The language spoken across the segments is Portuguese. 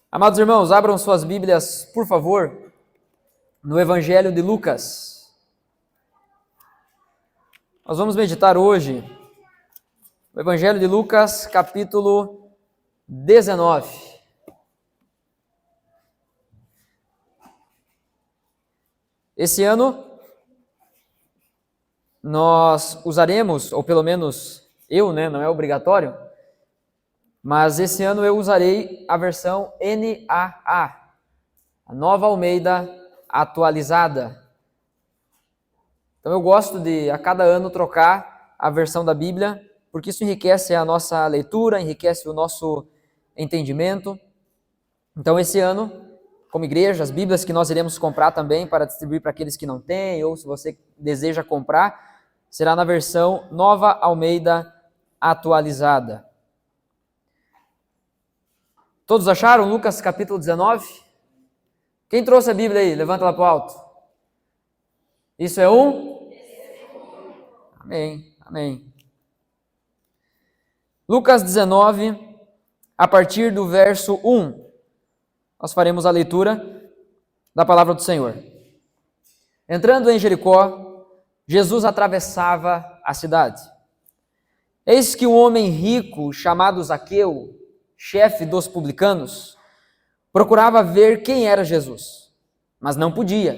Amados irmãos, abram suas Bíblias, por favor, no Evangelho de Lucas. Nós vamos meditar hoje no Evangelho de Lucas, capítulo 19. Esse ano, nós usaremos, ou pelo menos eu, não é obrigatório, mas esse ano eu usarei a versão NAA, a Nova Almeida Atualizada. Então eu gosto de, a cada ano, trocar a versão da Bíblia, porque isso enriquece a nossa leitura, enriquece o nosso entendimento. Então esse ano, como igreja, as Bíblias que nós iremos comprar também para distribuir para aqueles que não têm, ou se você deseja comprar, será na versão Nova Almeida Atualizada. Todos acharam Lucas capítulo 19? Quem trouxe a Bíblia aí? Levanta ela para o alto. Isso é um? Amém, amém. Lucas 19, a partir do verso 1, nós faremos a leitura da palavra do Senhor. Entrando em Jericó, Jesus atravessava a cidade. Eis que um homem rico, chamado Zaqueu, chefe dos publicanos, procurava ver quem era Jesus, mas não podia,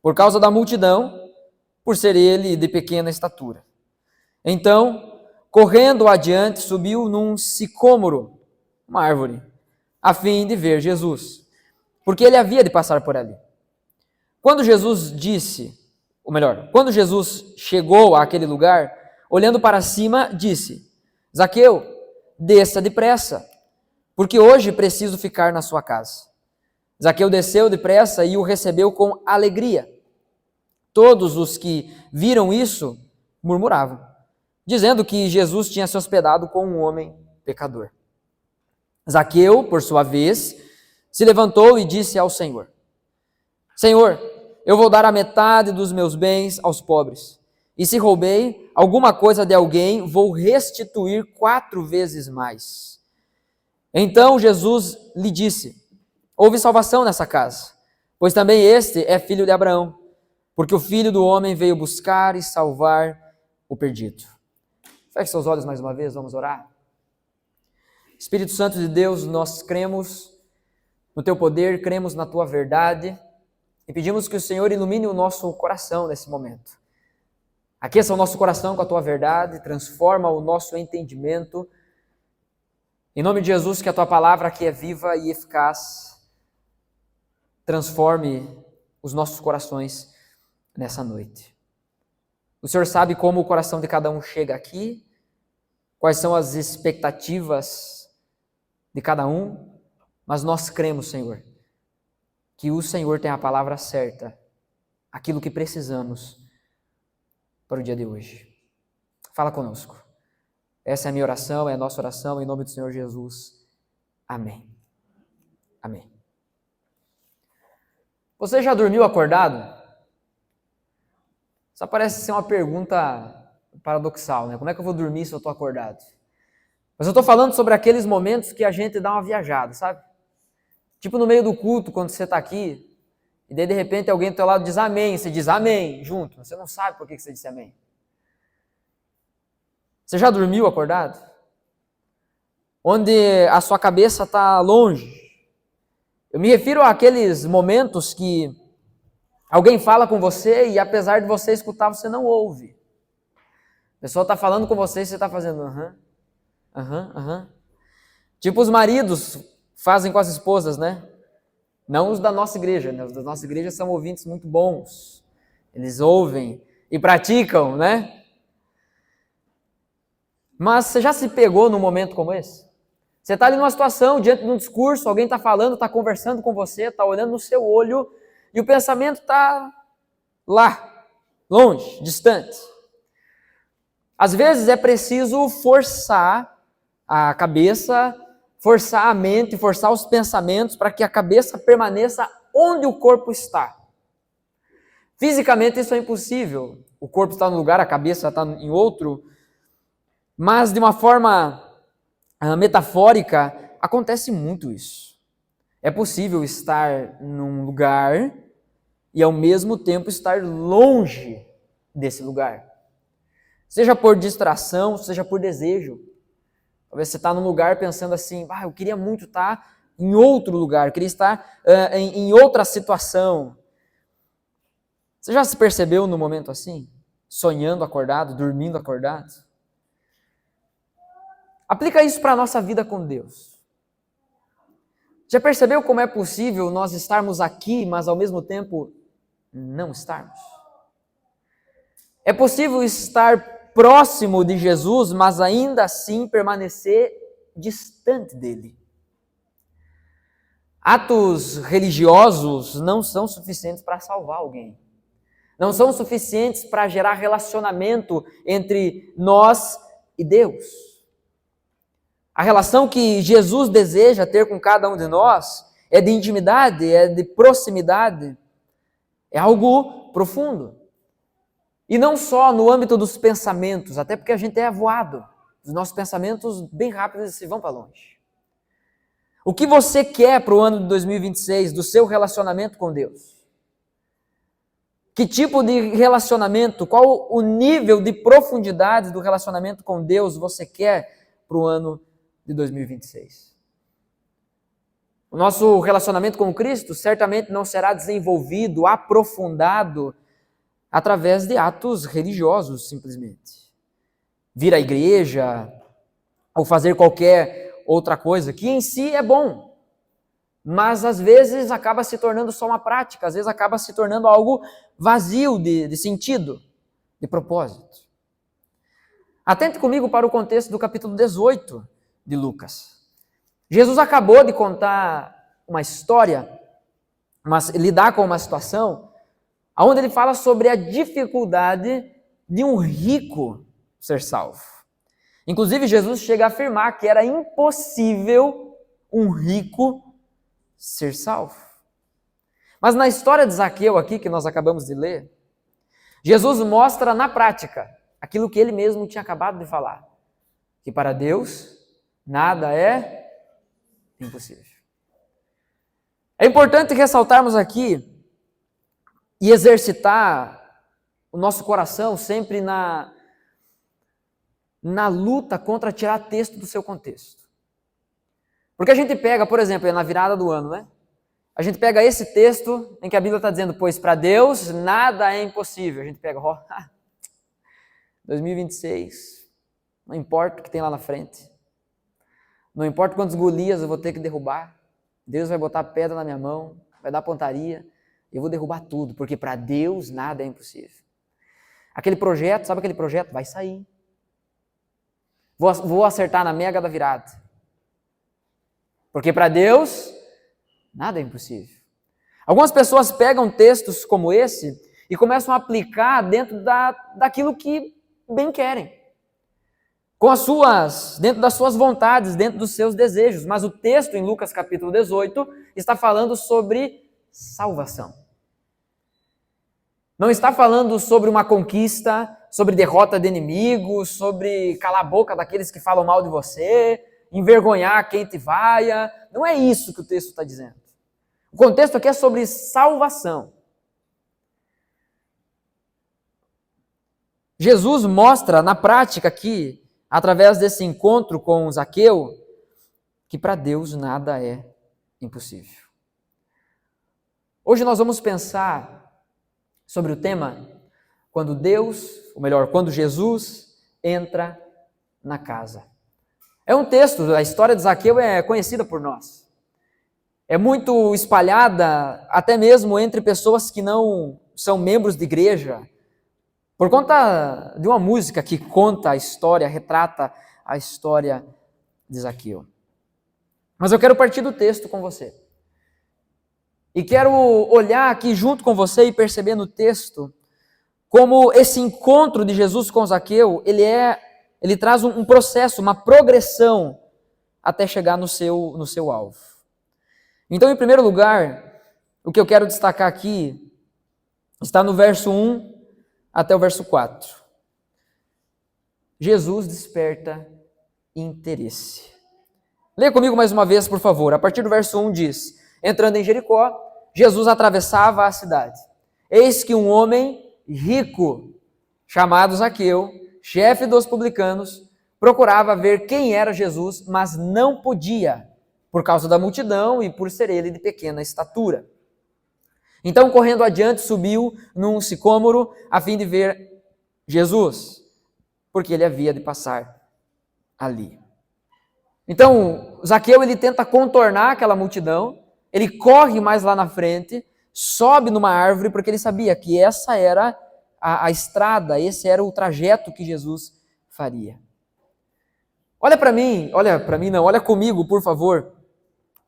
por causa da multidão, por ser ele de pequena estatura. Então, correndo adiante, subiu num sicômoro, uma árvore, a fim de ver Jesus, porque ele havia de passar por ali. Quando Jesus chegou àquele lugar, olhando para cima, disse: Zaqueu, desça depressa, porque hoje preciso ficar na sua casa. Zaqueu desceu depressa e o recebeu com alegria. Todos os que viram isso murmuravam, dizendo que Jesus tinha se hospedado com um homem pecador. Zaqueu, por sua vez, se levantou e disse ao Senhor: Senhor, eu vou dar a metade dos meus bens aos pobres, e se roubei alguma coisa de alguém, vou restituir 4 vezes mais. Então Jesus lhe disse: houve salvação nessa casa, pois também este é filho de Abraão, porque o Filho do Homem veio buscar e salvar o perdido. Feche seus olhos mais uma vez, vamos orar. Espírito Santo de Deus, nós cremos no Teu poder, cremos na Tua verdade e pedimos que o Senhor ilumine o nosso coração nesse momento. Aqueça o nosso coração com a Tua verdade, transforma o nosso entendimento. Em nome de Jesus, que a Tua palavra que é viva e eficaz transforme os nossos corações nessa noite. O Senhor sabe como o coração de cada um chega aqui, quais são as expectativas de cada um, mas nós cremos, Senhor, que o Senhor tem a palavra certa, aquilo que precisamos para o dia de hoje. Fala conosco. Essa é a minha oração, é a nossa oração, em nome do Senhor Jesus. Amém. Amém. Você já dormiu acordado? Só parece ser uma pergunta paradoxal, né? Como é que eu vou dormir se eu estou acordado? Mas eu estou falando sobre aqueles momentos que a gente dá uma viajada, sabe? Tipo no meio do culto, quando você está aqui, e daí de repente alguém do teu lado diz amém, você diz amém junto, você não sabe por que você disse amém. Você já dormiu acordado? Onde a sua cabeça está longe. Eu me refiro àqueles momentos que alguém fala com você e apesar de você escutar, você não ouve. A pessoa está falando com você e você está fazendo aham. Tipo os maridos fazem com as esposas, né? Não os da nossa igreja, né? Os da nossa igreja são ouvintes muito bons. Eles ouvem e praticam, né? Mas você já se pegou num momento como esse? Você está ali numa situação, diante de um discurso, alguém está falando, está conversando com você, está olhando no seu olho e o pensamento está lá, longe, distante. Às vezes é preciso forçar a cabeça, forçar a mente, forçar os pensamentos para que a cabeça permaneça onde o corpo está. Fisicamente isso é impossível. O corpo está num lugar, a cabeça está em outro, mas de uma forma metafórica acontece muito isso. É possível estar num lugar e ao mesmo tempo estar longe desse lugar. Seja por distração, seja por desejo. Talvez você está num lugar pensando assim, eu queria muito estar em outro lugar, eu queria estar em outra situação. Você já se percebeu no momento assim? Sonhando acordado, dormindo acordado? Aplica isso para a nossa vida com Deus. Já percebeu como é possível nós estarmos aqui, mas ao mesmo tempo não estarmos? É possível estar próximo de Jesus, mas ainda assim permanecer distante dele. Atos religiosos não são suficientes para salvar alguém. Não são suficientes para gerar relacionamento entre nós e Deus. A relação que Jesus deseja ter com cada um de nós é de intimidade, é de proximidade, é algo profundo. E não só no âmbito dos pensamentos, até porque a gente é voado. Os nossos pensamentos bem rápidos se vão para longe. O que você quer para o ano de 2026 do seu relacionamento com Deus? Que tipo de relacionamento, qual o nível de profundidade do relacionamento com Deus você quer para o ano de 2026? O nosso relacionamento com Cristo certamente não será desenvolvido, aprofundado, através de atos religiosos, simplesmente. Vir à igreja, ou fazer qualquer outra coisa, que em si é bom, mas às vezes acaba se tornando só uma prática, às vezes acaba se tornando algo vazio de sentido, de propósito. Atente comigo para o contexto do capítulo 18 de Lucas. Jesus acabou de contar uma história, lidar com uma situação, onde ele fala sobre a dificuldade de um rico ser salvo. Inclusive, Jesus chega a afirmar que era impossível um rico ser salvo. Mas na história de Zaqueu aqui, que nós acabamos de ler, Jesus mostra na prática aquilo que ele mesmo tinha acabado de falar, que para Deus nada é impossível. É importante ressaltarmos aqui e exercitar o nosso coração sempre na luta contra tirar texto do seu contexto. Porque a gente pega, por exemplo, na virada do ano, né? A gente pega esse texto em que a Bíblia está dizendo, pois para Deus nada é impossível. A gente pega, 2026, não importa o que tem lá na frente. Não importa quantos Golias eu vou ter que derrubar. Deus vai botar pedra na minha mão, vai dar pontaria, eu vou derrubar tudo, porque para Deus nada é impossível. Aquele projeto, sabe aquele projeto? Vai sair. Vou acertar na mega da virada. Porque para Deus nada é impossível. Algumas pessoas pegam textos como esse e começam a aplicar dentro daquilo que bem querem. Dentro das suas vontades, dentro dos seus desejos. Mas o texto em Lucas capítulo 18 está falando sobre salvação. Não está falando sobre uma conquista, sobre derrota de inimigos, sobre calar a boca daqueles que falam mal de você, envergonhar quem te vaia. Não é isso que o texto está dizendo. O contexto aqui é sobre salvação. Jesus mostra na prática aqui, através desse encontro com Zaqueu, que para Deus nada é impossível. Hoje nós vamos pensar sobre o tema quando Jesus entra na casa. É um texto, a história de Zaqueu é conhecida por nós. É muito espalhada até mesmo entre pessoas que não são membros de igreja, por conta de uma música que conta a história, retrata a história de Zaqueu. Mas eu quero partir do texto com você. E quero olhar aqui junto com você e perceber no texto como esse encontro de Jesus com Zaqueu, ele traz um processo, uma progressão até chegar no seu alvo. Então, em primeiro lugar, o que eu quero destacar aqui está no verso 1 até o verso 4. Jesus desperta interesse. Leia comigo mais uma vez, por favor. A partir do verso 1 diz: Entrando em Jericó, Jesus atravessava a cidade. Eis que um homem rico, chamado Zaqueu, chefe dos publicanos, procurava ver quem era Jesus, mas não podia, por causa da multidão e por ser ele de pequena estatura. Então, correndo adiante, subiu num sicômoro a fim de ver Jesus, porque ele havia de passar ali. Então, Zaqueu, ele tenta contornar aquela multidão, ele corre mais lá na frente, sobe numa árvore, porque ele sabia que essa era a estrada, esse era o trajeto que Jesus faria. Olha comigo, por favor,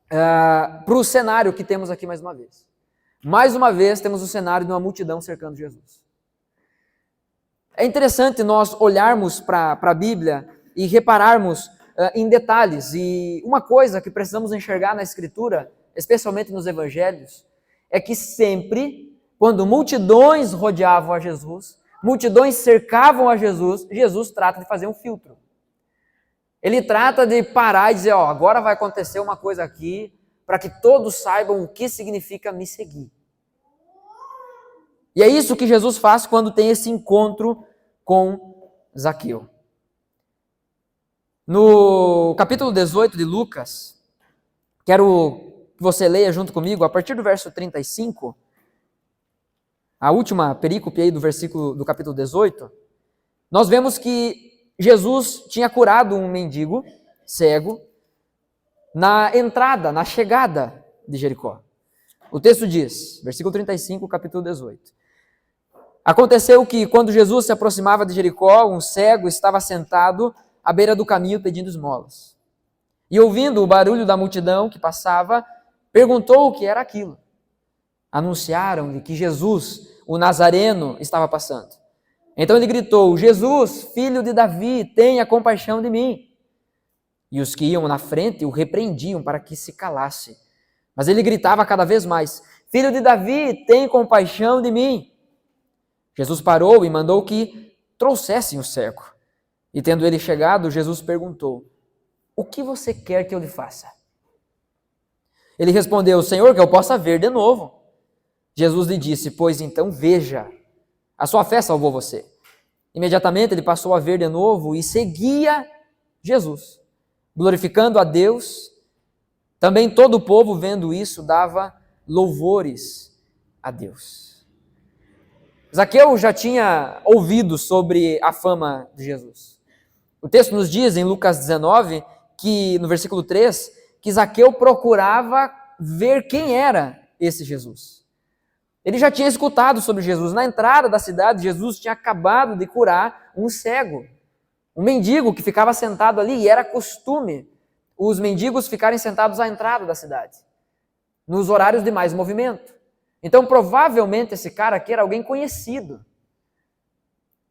para o cenário que temos aqui mais uma vez. Mais uma vez, temos o cenário de uma multidão cercando Jesus. É interessante nós olharmos para a Bíblia e repararmos em detalhes. E uma coisa que precisamos enxergar na Escritura, especialmente nos Evangelhos, é que sempre, quando multidões rodeavam a Jesus, multidões cercavam a Jesus, Jesus trata de fazer um filtro. Ele trata de parar e dizer, agora vai acontecer uma coisa aqui, para que todos saibam o que significa me seguir. E é isso que Jesus faz quando tem esse encontro com Zaqueu. No capítulo 18 de Lucas, quero que você leia junto comigo, a partir do verso 35, a última perícope aí do capítulo 18, nós vemos que Jesus tinha curado um mendigo cego na entrada, na chegada de Jericó. O texto diz, versículo 35, capítulo 18. Aconteceu que, quando Jesus se aproximava de Jericó, um cego estava sentado à beira do caminho pedindo esmolas. E ouvindo o barulho da multidão que passava, perguntou o que era aquilo. Anunciaram-lhe que Jesus, o Nazareno, estava passando. Então ele gritou, Jesus, filho de Davi, tenha compaixão de mim. E os que iam na frente o repreendiam para que se calasse. Mas ele gritava cada vez mais, filho de Davi, tenha compaixão de mim. Jesus parou e mandou que trouxessem o cego. E tendo ele chegado, Jesus perguntou, o que você quer que eu lhe faça? Ele respondeu, Senhor, que eu possa ver de novo. Jesus lhe disse, pois então veja, a sua fé salvou você. Imediatamente ele passou a ver de novo e seguia Jesus, glorificando a Deus. Também todo o povo, vendo isso, dava louvores a Deus. Zaqueu já tinha ouvido sobre a fama de Jesus. O texto nos diz, em Lucas 19, que no versículo 3, que Zaqueu procurava ver quem era esse Jesus. Ele já tinha escutado sobre Jesus. Na entrada da cidade, Jesus tinha acabado de curar um cego, um mendigo que ficava sentado ali, e era costume os mendigos ficarem sentados à entrada da cidade, nos horários de mais movimento. Então, provavelmente, esse cara aqui era alguém conhecido.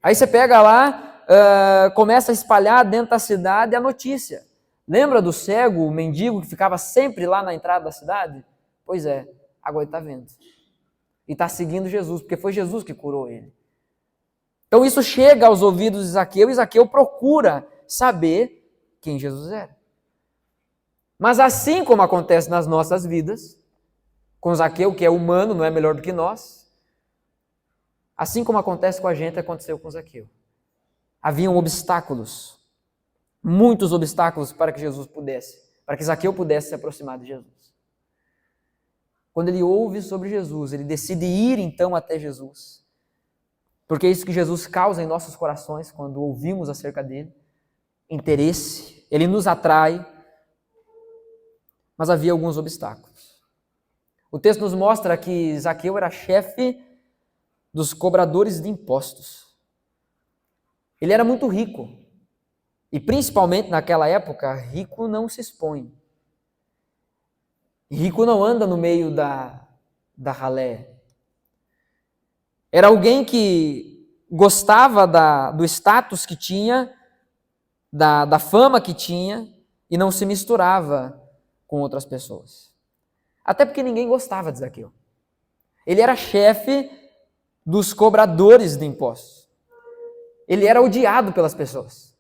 Aí você pega lá, começa a espalhar dentro da cidade a notícia. Lembra do cego, o mendigo que ficava sempre lá na entrada da cidade? Pois é, agora ele está vendo. E está seguindo Jesus, porque foi Jesus que curou ele. Então isso chega aos ouvidos de Zaqueu, e Zaqueu procura saber quem Jesus era. Mas assim como acontece nas nossas vidas, com Zaqueu, que é humano, não é melhor do que nós, assim como acontece com a gente, aconteceu com Zaqueu. Haviam obstáculos, muitos obstáculos para que Zaqueu pudesse se aproximar de Jesus. Quando ele ouve sobre Jesus, ele decide ir então até Jesus. Porque é isso que Jesus causa em nossos corações quando ouvimos acerca dele. Interesse, ele nos atrai. Mas havia alguns obstáculos. O texto nos mostra que Zaqueu era chefe dos cobradores de impostos. Ele era muito rico. E principalmente naquela época, rico não se expõe. Rico não anda no meio da ralé. Era alguém que gostava do status que tinha, da fama que tinha, e não se misturava com outras pessoas. Até porque ninguém gostava de Zaqueu. Ele era chefe dos cobradores de impostos. Ele era odiado pelas pessoas.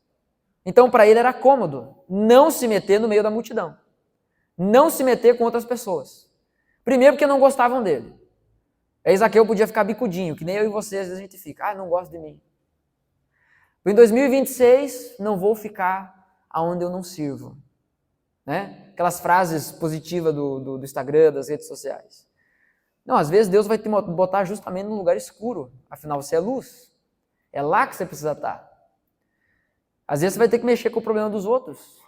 Então, para ele era cômodo não se meter no meio da multidão. Não se meter com outras pessoas. Primeiro porque não gostavam dele. Aí Zaqueu podia ficar bicudinho, que nem eu e você, às vezes a gente fica, não gosta de mim. Em 2026, não vou ficar aonde eu não sirvo. Né? Aquelas frases positivas do Instagram, das redes sociais. Não, às vezes Deus vai te botar justamente num lugar escuro. Afinal, você é luz. É lá que você precisa estar. Às vezes você vai ter que mexer com o problema dos outros.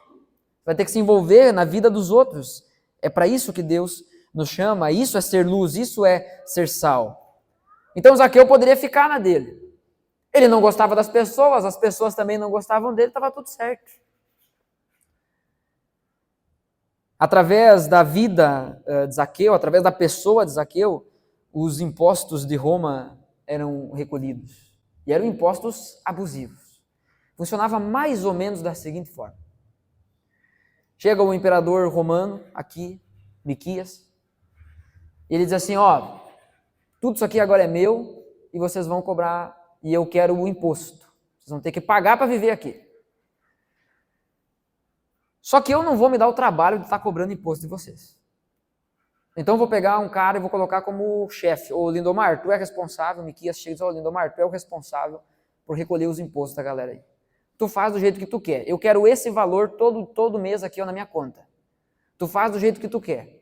Vai ter que se envolver na vida dos outros. É para isso que Deus nos chama. Isso é ser luz, isso é ser sal. Então Zaqueu poderia ficar na dele. Ele não gostava das pessoas, as pessoas também não gostavam dele, estava tudo certo. Através da vida de Zaqueu, através da pessoa de Zaqueu, os impostos de Roma eram recolhidos. E eram impostos abusivos. Funcionava mais ou menos da seguinte forma. Chega o imperador romano aqui, Miquias, e ele diz assim, tudo isso aqui agora é meu e vocês vão cobrar, e eu quero o imposto. Vocês vão ter que pagar para viver aqui. Só que eu não vou me dar o trabalho de estar cobrando imposto de vocês. Então eu vou pegar um cara e vou colocar como chefe. Ô Lindomar, tu é responsável, Miquias chega e diz, Lindomar, tu é o responsável por recolher os impostos da galera aí. Tu faz do jeito que tu quer. Eu quero esse valor todo mês aqui na minha conta. Tu faz do jeito que tu quer.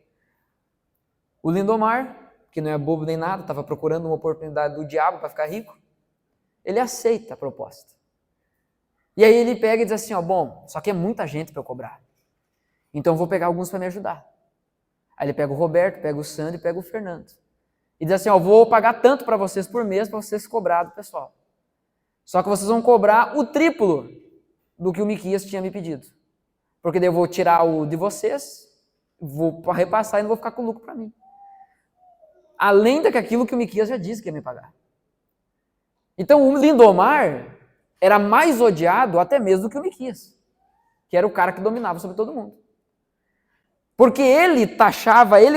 O Lindomar, que não é bobo nem nada, estava procurando uma oportunidade do diabo para ficar rico, ele aceita a proposta. E aí ele pega e diz assim, só que é muita gente para eu cobrar. Então eu vou pegar alguns para me ajudar. Aí ele pega o Roberto, pega o Sandro e pega o Fernando. E diz assim, vou pagar tanto para vocês por mês para vocês cobrar do pessoal. Só que vocês vão cobrar o triplo do que o Miquias tinha me pedido. Porque daí eu vou tirar o de vocês, vou repassar e não vou ficar com lucro para mim. Além daquilo que o Miquias já disse que ia me pagar. Então o Lindomar era mais odiado até mesmo do que o Miquias, que era o cara que dominava sobre todo mundo. Porque ele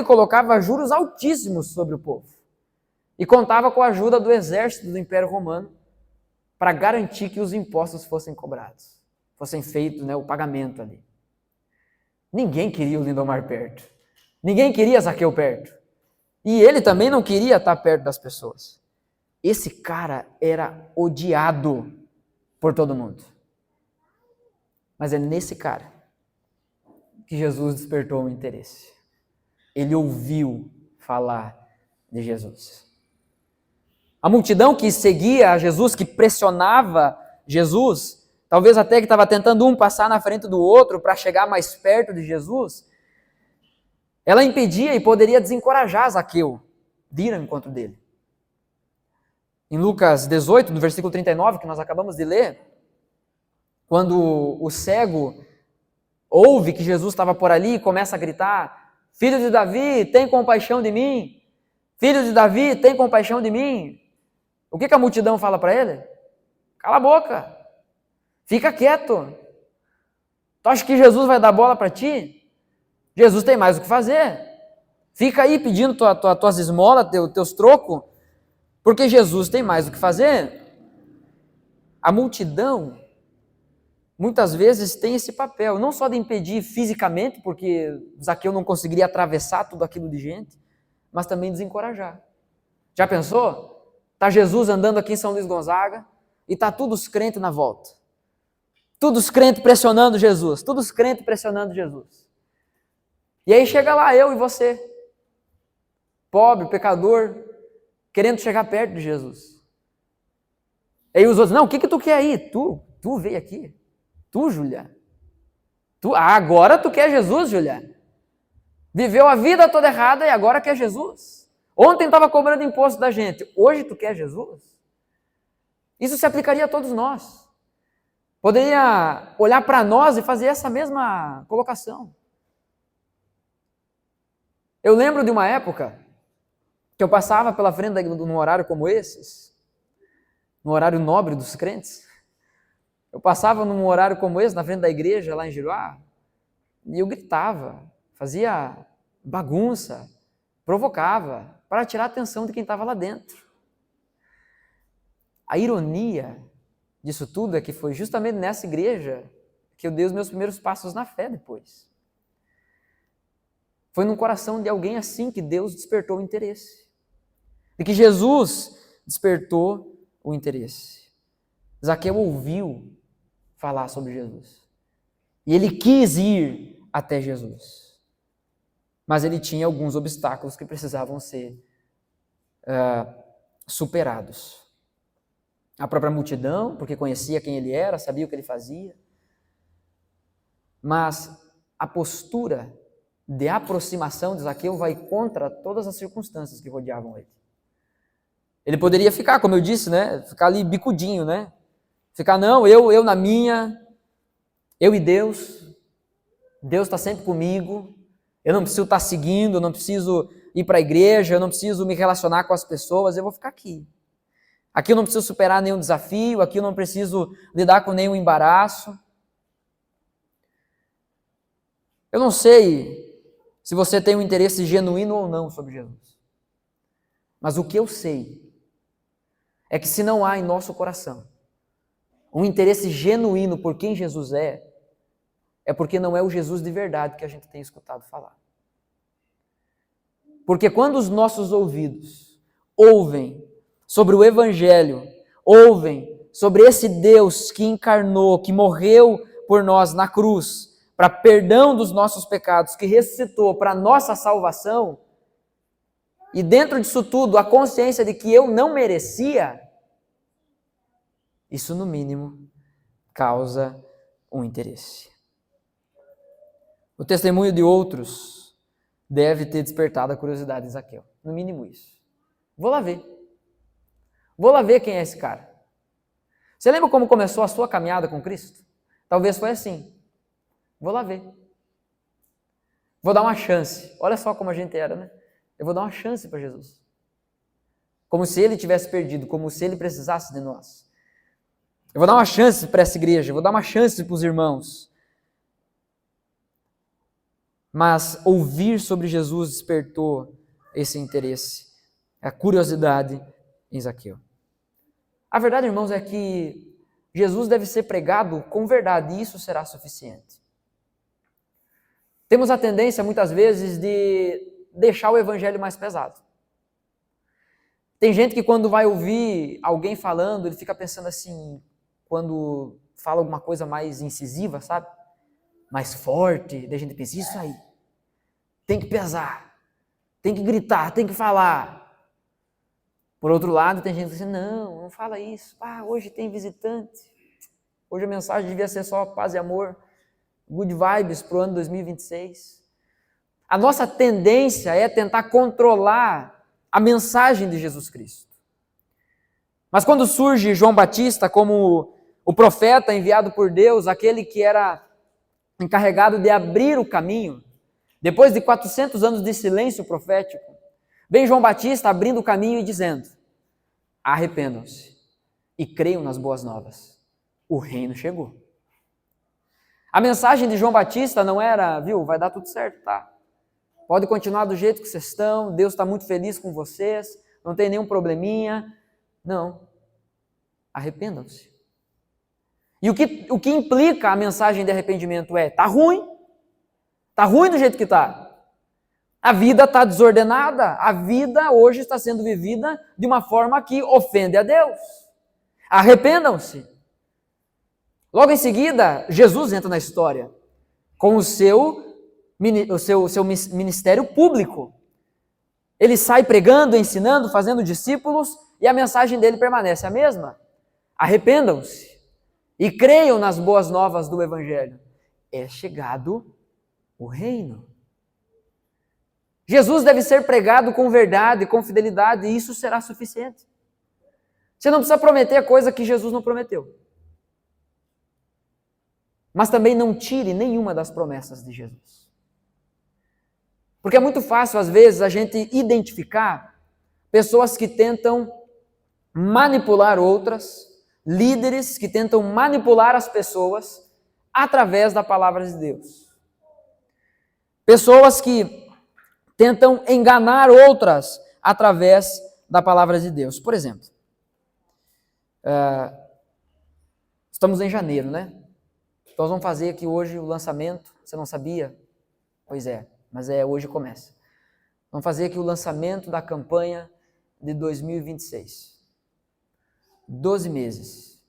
colocava juros altíssimos sobre o povo. E contava com a ajuda do exército do Império Romano para garantir que os impostos fossem cobrados, fossem feitos, o pagamento ali. Ninguém queria o Lindomar perto. Ninguém queria Zaqueu perto. E ele também não queria estar perto das pessoas. Esse cara era odiado por todo mundo. Mas é nesse cara que Jesus despertou o interesse. Ele ouviu falar de Jesus. A multidão que seguia a Jesus, que pressionava Jesus, talvez até que estava tentando um passar na frente do outro para chegar mais perto de Jesus, ela impedia e poderia desencorajar Zaqueu de ir ao encontro dele. Em Lucas 18, no versículo 39, que nós acabamos de ler, quando o cego ouve que Jesus estava por ali e começa a gritar, Filho de Davi, tem compaixão de mim. Filho de Davi, tem compaixão de mim. O que a multidão fala para ele? Cala a boca. Fica quieto. Tu acha que Jesus vai dar bola para ti? Jesus tem mais o que fazer. Fica aí pedindo tuas esmolas, teus trocos, porque Jesus tem mais o que fazer. A multidão, muitas vezes, tem esse papel, não só de impedir fisicamente, porque Zaqueu não conseguiria atravessar tudo aquilo de gente, mas também desencorajar. Já pensou? Está Jesus andando aqui em São Luís Gonzaga e está todos os crentes na volta. Todos os crentes pressionando Jesus. Todos os crentes pressionando Jesus. E aí chega lá eu e você, pobre, pecador, querendo chegar perto de Jesus. Aí os outros, não, o que tu quer aí? Tu veio aqui. Tu, Júlia. Agora tu quer Jesus, Júlia. Viveu a vida toda errada e agora quer Jesus. Ontem estava cobrando imposto da gente, hoje tu quer Jesus? Isso se aplicaria a todos nós. Poderia olhar para nós e fazer essa mesma colocação. Eu lembro de uma época que eu passava pela frente num horário como esses, no horário nobre dos crentes. Eu passava num horário como esse, na frente da igreja, lá em Giruá, e eu gritava, fazia bagunça, provocava, para tirar a atenção de quem estava lá dentro. A ironia disso tudo é que foi justamente nessa igreja que eu dei os meus primeiros passos na fé depois. Foi no coração de alguém assim que Deus despertou o interesse. De que Jesus despertou o interesse. Zaqueu ouviu falar sobre Jesus. E ele quis ir até Jesus. Mas ele tinha alguns obstáculos que precisavam ser superados. A própria multidão, porque conhecia quem ele era, sabia o que ele fazia. Mas a postura de aproximação de Zaqueu vai contra todas as circunstâncias que rodeavam ele. Ele poderia ficar, como eu disse, né? Ficar ali bicudinho, né? Ficar, não, eu na minha, eu e Deus está sempre comigo, eu não preciso estar seguindo, eu não preciso ir para a igreja, eu não preciso me relacionar com as pessoas, eu vou ficar aqui. Aqui eu não preciso superar nenhum desafio, aqui eu não preciso lidar com nenhum embaraço. Eu não sei se você tem um interesse genuíno ou não sobre Jesus. Mas o que eu sei é que se não há em nosso coração um interesse genuíno por quem Jesus é porque não é o Jesus de verdade que a gente tem escutado falar. Porque quando os nossos ouvidos ouvem sobre o Evangelho, ouvem sobre esse Deus que encarnou, que morreu por nós na cruz, para perdão dos nossos pecados, que ressuscitou para nossa salvação, e dentro disso tudo a consciência de que eu não merecia, isso no mínimo causa um interesse. O testemunho de outros deve ter despertado a curiosidade de Zaqueu. No mínimo isso. Vou lá ver. Vou lá ver quem é esse cara. Você lembra como começou a sua caminhada com Cristo? Talvez foi assim. Vou lá ver. Vou dar uma chance. Olha só como a gente era, né? Eu vou dar uma chance para Jesus. Como se ele tivesse perdido, como se ele precisasse de nós. Eu vou dar uma chance para essa igreja, eu vou dar uma chance para os irmãos. Mas ouvir sobre Jesus despertou esse interesse, a curiosidade em Zaqueu. A verdade, irmãos, é que Jesus deve ser pregado com verdade e isso será suficiente. Temos a tendência, muitas vezes, de deixar o evangelho mais pesado. Tem gente que quando vai ouvir alguém falando, ele fica pensando assim, quando fala alguma coisa mais incisiva, sabe? Mais forte, daí a gente pensa, isso aí, tem que pesar, tem que gritar, tem que falar. Por outro lado, tem gente que diz, não fala isso, hoje tem visitante, hoje a mensagem devia ser só paz e amor, good vibes para o ano 2026. A nossa tendência é tentar controlar a mensagem de Jesus Cristo. Mas quando surge João Batista como o profeta enviado por Deus, aquele que era encarregado de abrir o caminho, depois de 400 anos de silêncio profético, vem João Batista abrindo o caminho e dizendo, arrependam-se e creiam nas boas novas. O reino chegou. A mensagem de João Batista não era, vai dar tudo certo, tá? Pode continuar do jeito que vocês estão, Deus está muito feliz com vocês, não tem nenhum probleminha. Não. Arrependam-se. E o que implica a mensagem de arrependimento tá ruim. Está ruim do jeito que está. A vida está desordenada. A vida hoje está sendo vivida de uma forma que ofende a Deus. Arrependam-se. Logo em seguida, Jesus entra na história com o seu ministério público. Ele sai pregando, ensinando, fazendo discípulos e a mensagem dele permanece a mesma. Arrependam-se e creiam nas boas novas do Evangelho. É chegado o reino. Jesus deve ser pregado com verdade, com fidelidade, e isso será suficiente. Você não precisa prometer coisa que Jesus não prometeu. Mas também não tire nenhuma das promessas de Jesus. Porque é muito fácil, às vezes, a gente identificar pessoas que tentam manipular outras, líderes que tentam manipular as pessoas através da palavra de Deus. Pessoas que tentam enganar outras através da palavra de Deus. Por exemplo, estamos em janeiro, né? Nós vamos fazer aqui hoje o lançamento. Você não sabia? Pois é. mas hoje começa. Vamos fazer aqui o lançamento da campanha de 2026. 12 meses.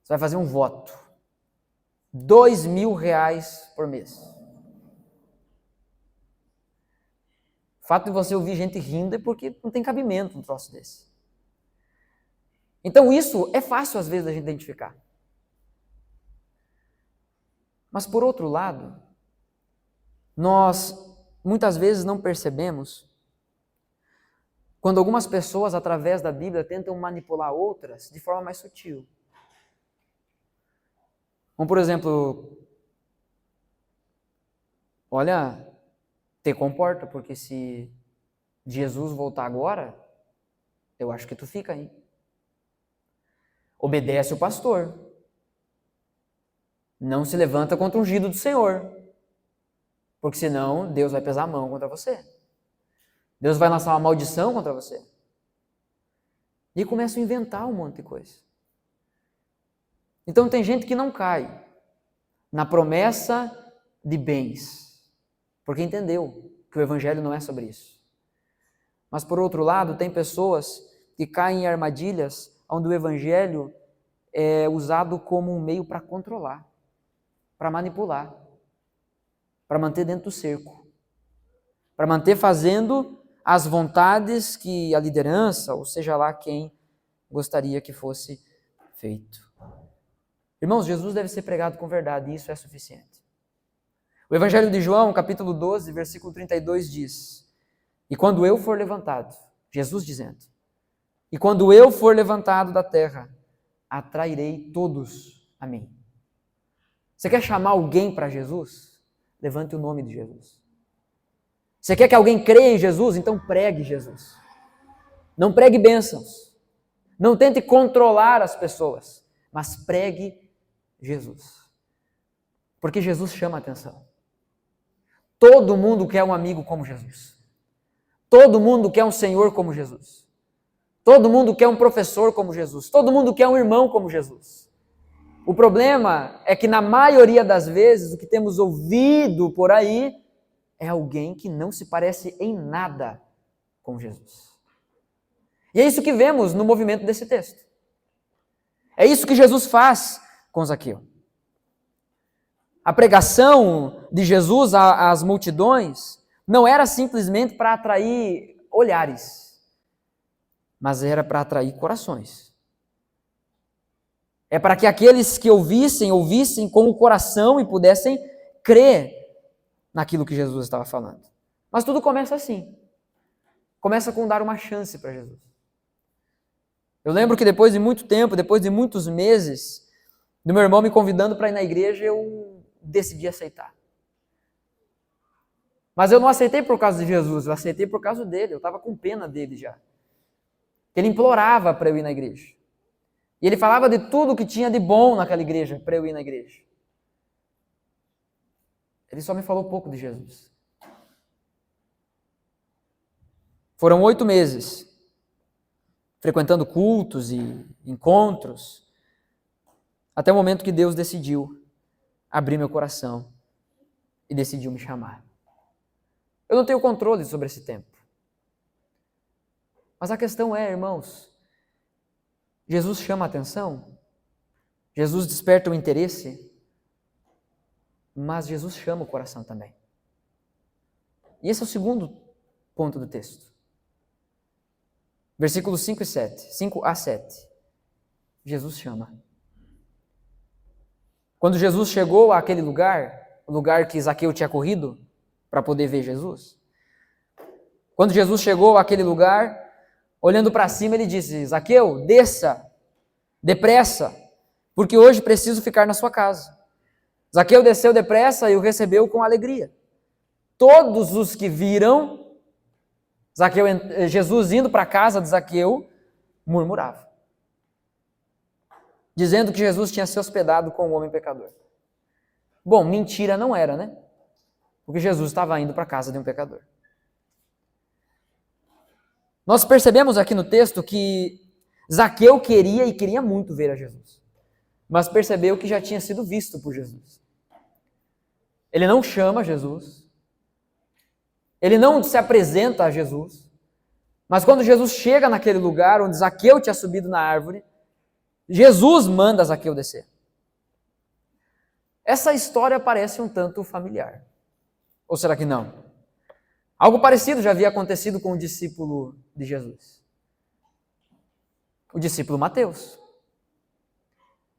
Você vai fazer um voto. R$2.000 por mês. O fato de você ouvir gente rindo é porque não tem cabimento um troço desse. Então isso é fácil às vezes da gente identificar. Mas por outro lado, nós muitas vezes não percebemos quando algumas pessoas através da Bíblia tentam manipular outras de forma mais sutil. Como por exemplo, olha, te comporta, porque se Jesus voltar agora, eu acho que tu fica aí. Obedece o pastor. Não se levanta contra o ungido do Senhor, porque senão Deus vai pesar a mão contra você. Deus vai lançar uma maldição contra você. E começam a inventar um monte de coisa. Então tem gente que não cai na promessa de bens, porque entendeu que o Evangelho não é sobre isso. Mas por outro lado, tem pessoas que caem em armadilhas onde o Evangelho é usado como um meio para controlar, para manipular, para manter dentro do cerco, para manter fazendo as vontades que a liderança, ou seja lá quem gostaria que fosse feito. Irmãos, Jesus deve ser pregado com verdade e isso é suficiente. O Evangelho de João, capítulo 12, versículo 32 diz: e quando eu for levantado, Jesus dizendo, e quando eu for levantado da terra, atrairei todos a mim. Você quer chamar alguém para Jesus? Levante o nome de Jesus. Você quer que alguém creia em Jesus? Então pregue Jesus. Não pregue bênçãos. Não tente controlar as pessoas, mas pregue Jesus. Porque Jesus chama a atenção. Todo mundo quer um amigo como Jesus. Todo mundo quer um Senhor como Jesus. Todo mundo quer um professor como Jesus. Todo mundo quer um irmão como Jesus. O problema é que na maioria das vezes o que temos ouvido por aí é alguém que não se parece em nada com Jesus. E é isso que vemos no movimento desse texto. É isso que Jesus faz com Zaqueu. A pregação de Jesus às multidões não era simplesmente para atrair olhares, mas era para atrair corações. É para que aqueles que ouvissem com o coração e pudessem crer naquilo que Jesus estava falando. Mas tudo começa assim. Começa com dar uma chance para Jesus. Eu lembro que depois de muito tempo, depois de muitos meses, do meu irmão me convidando para ir na igreja, eu decidi aceitar. Mas eu não aceitei por causa de Jesus, eu aceitei por causa dele, eu estava com pena dele já. Ele implorava para eu ir na igreja. E ele falava de tudo que tinha de bom naquela igreja, para eu ir na igreja. Ele só me falou pouco de Jesus. Foram 8 meses, frequentando cultos e encontros, até o momento que Deus decidiu abrir meu coração e decidiu me chamar. Eu não tenho controle sobre esse tempo. Mas a questão é, irmãos, Jesus chama a atenção, Jesus desperta o interesse, mas Jesus chama o coração também. E esse é o segundo ponto do texto. Versículos 5 a 7. Jesus chama. Quando Jesus chegou àquele lugar, o lugar que Zaqueu tinha corrido para poder ver Jesus, quando Jesus chegou àquele lugar, olhando para cima, ele disse: Zaqueu, desça, depressa, porque hoje preciso ficar na sua casa. Zaqueu desceu depressa e o recebeu com alegria. Todos os que viram Jesus indo para a casa de Zaqueu murmuravam, dizendo que Jesus tinha se hospedado com um homem pecador. Bom, mentira não era, né? Porque Jesus estava indo para a casa de um pecador. Nós percebemos aqui no texto que Zaqueu queria muito ver a Jesus, mas percebeu que já tinha sido visto por Jesus. Ele não chama Jesus, Ele não se apresenta a Jesus, mas quando Jesus chega naquele lugar onde Zaqueu tinha subido na árvore, Jesus manda Zaqueu descer. Essa história parece um tanto familiar. Ou será que não? Algo parecido já havia acontecido com o discípulo de Jesus. O discípulo Mateus,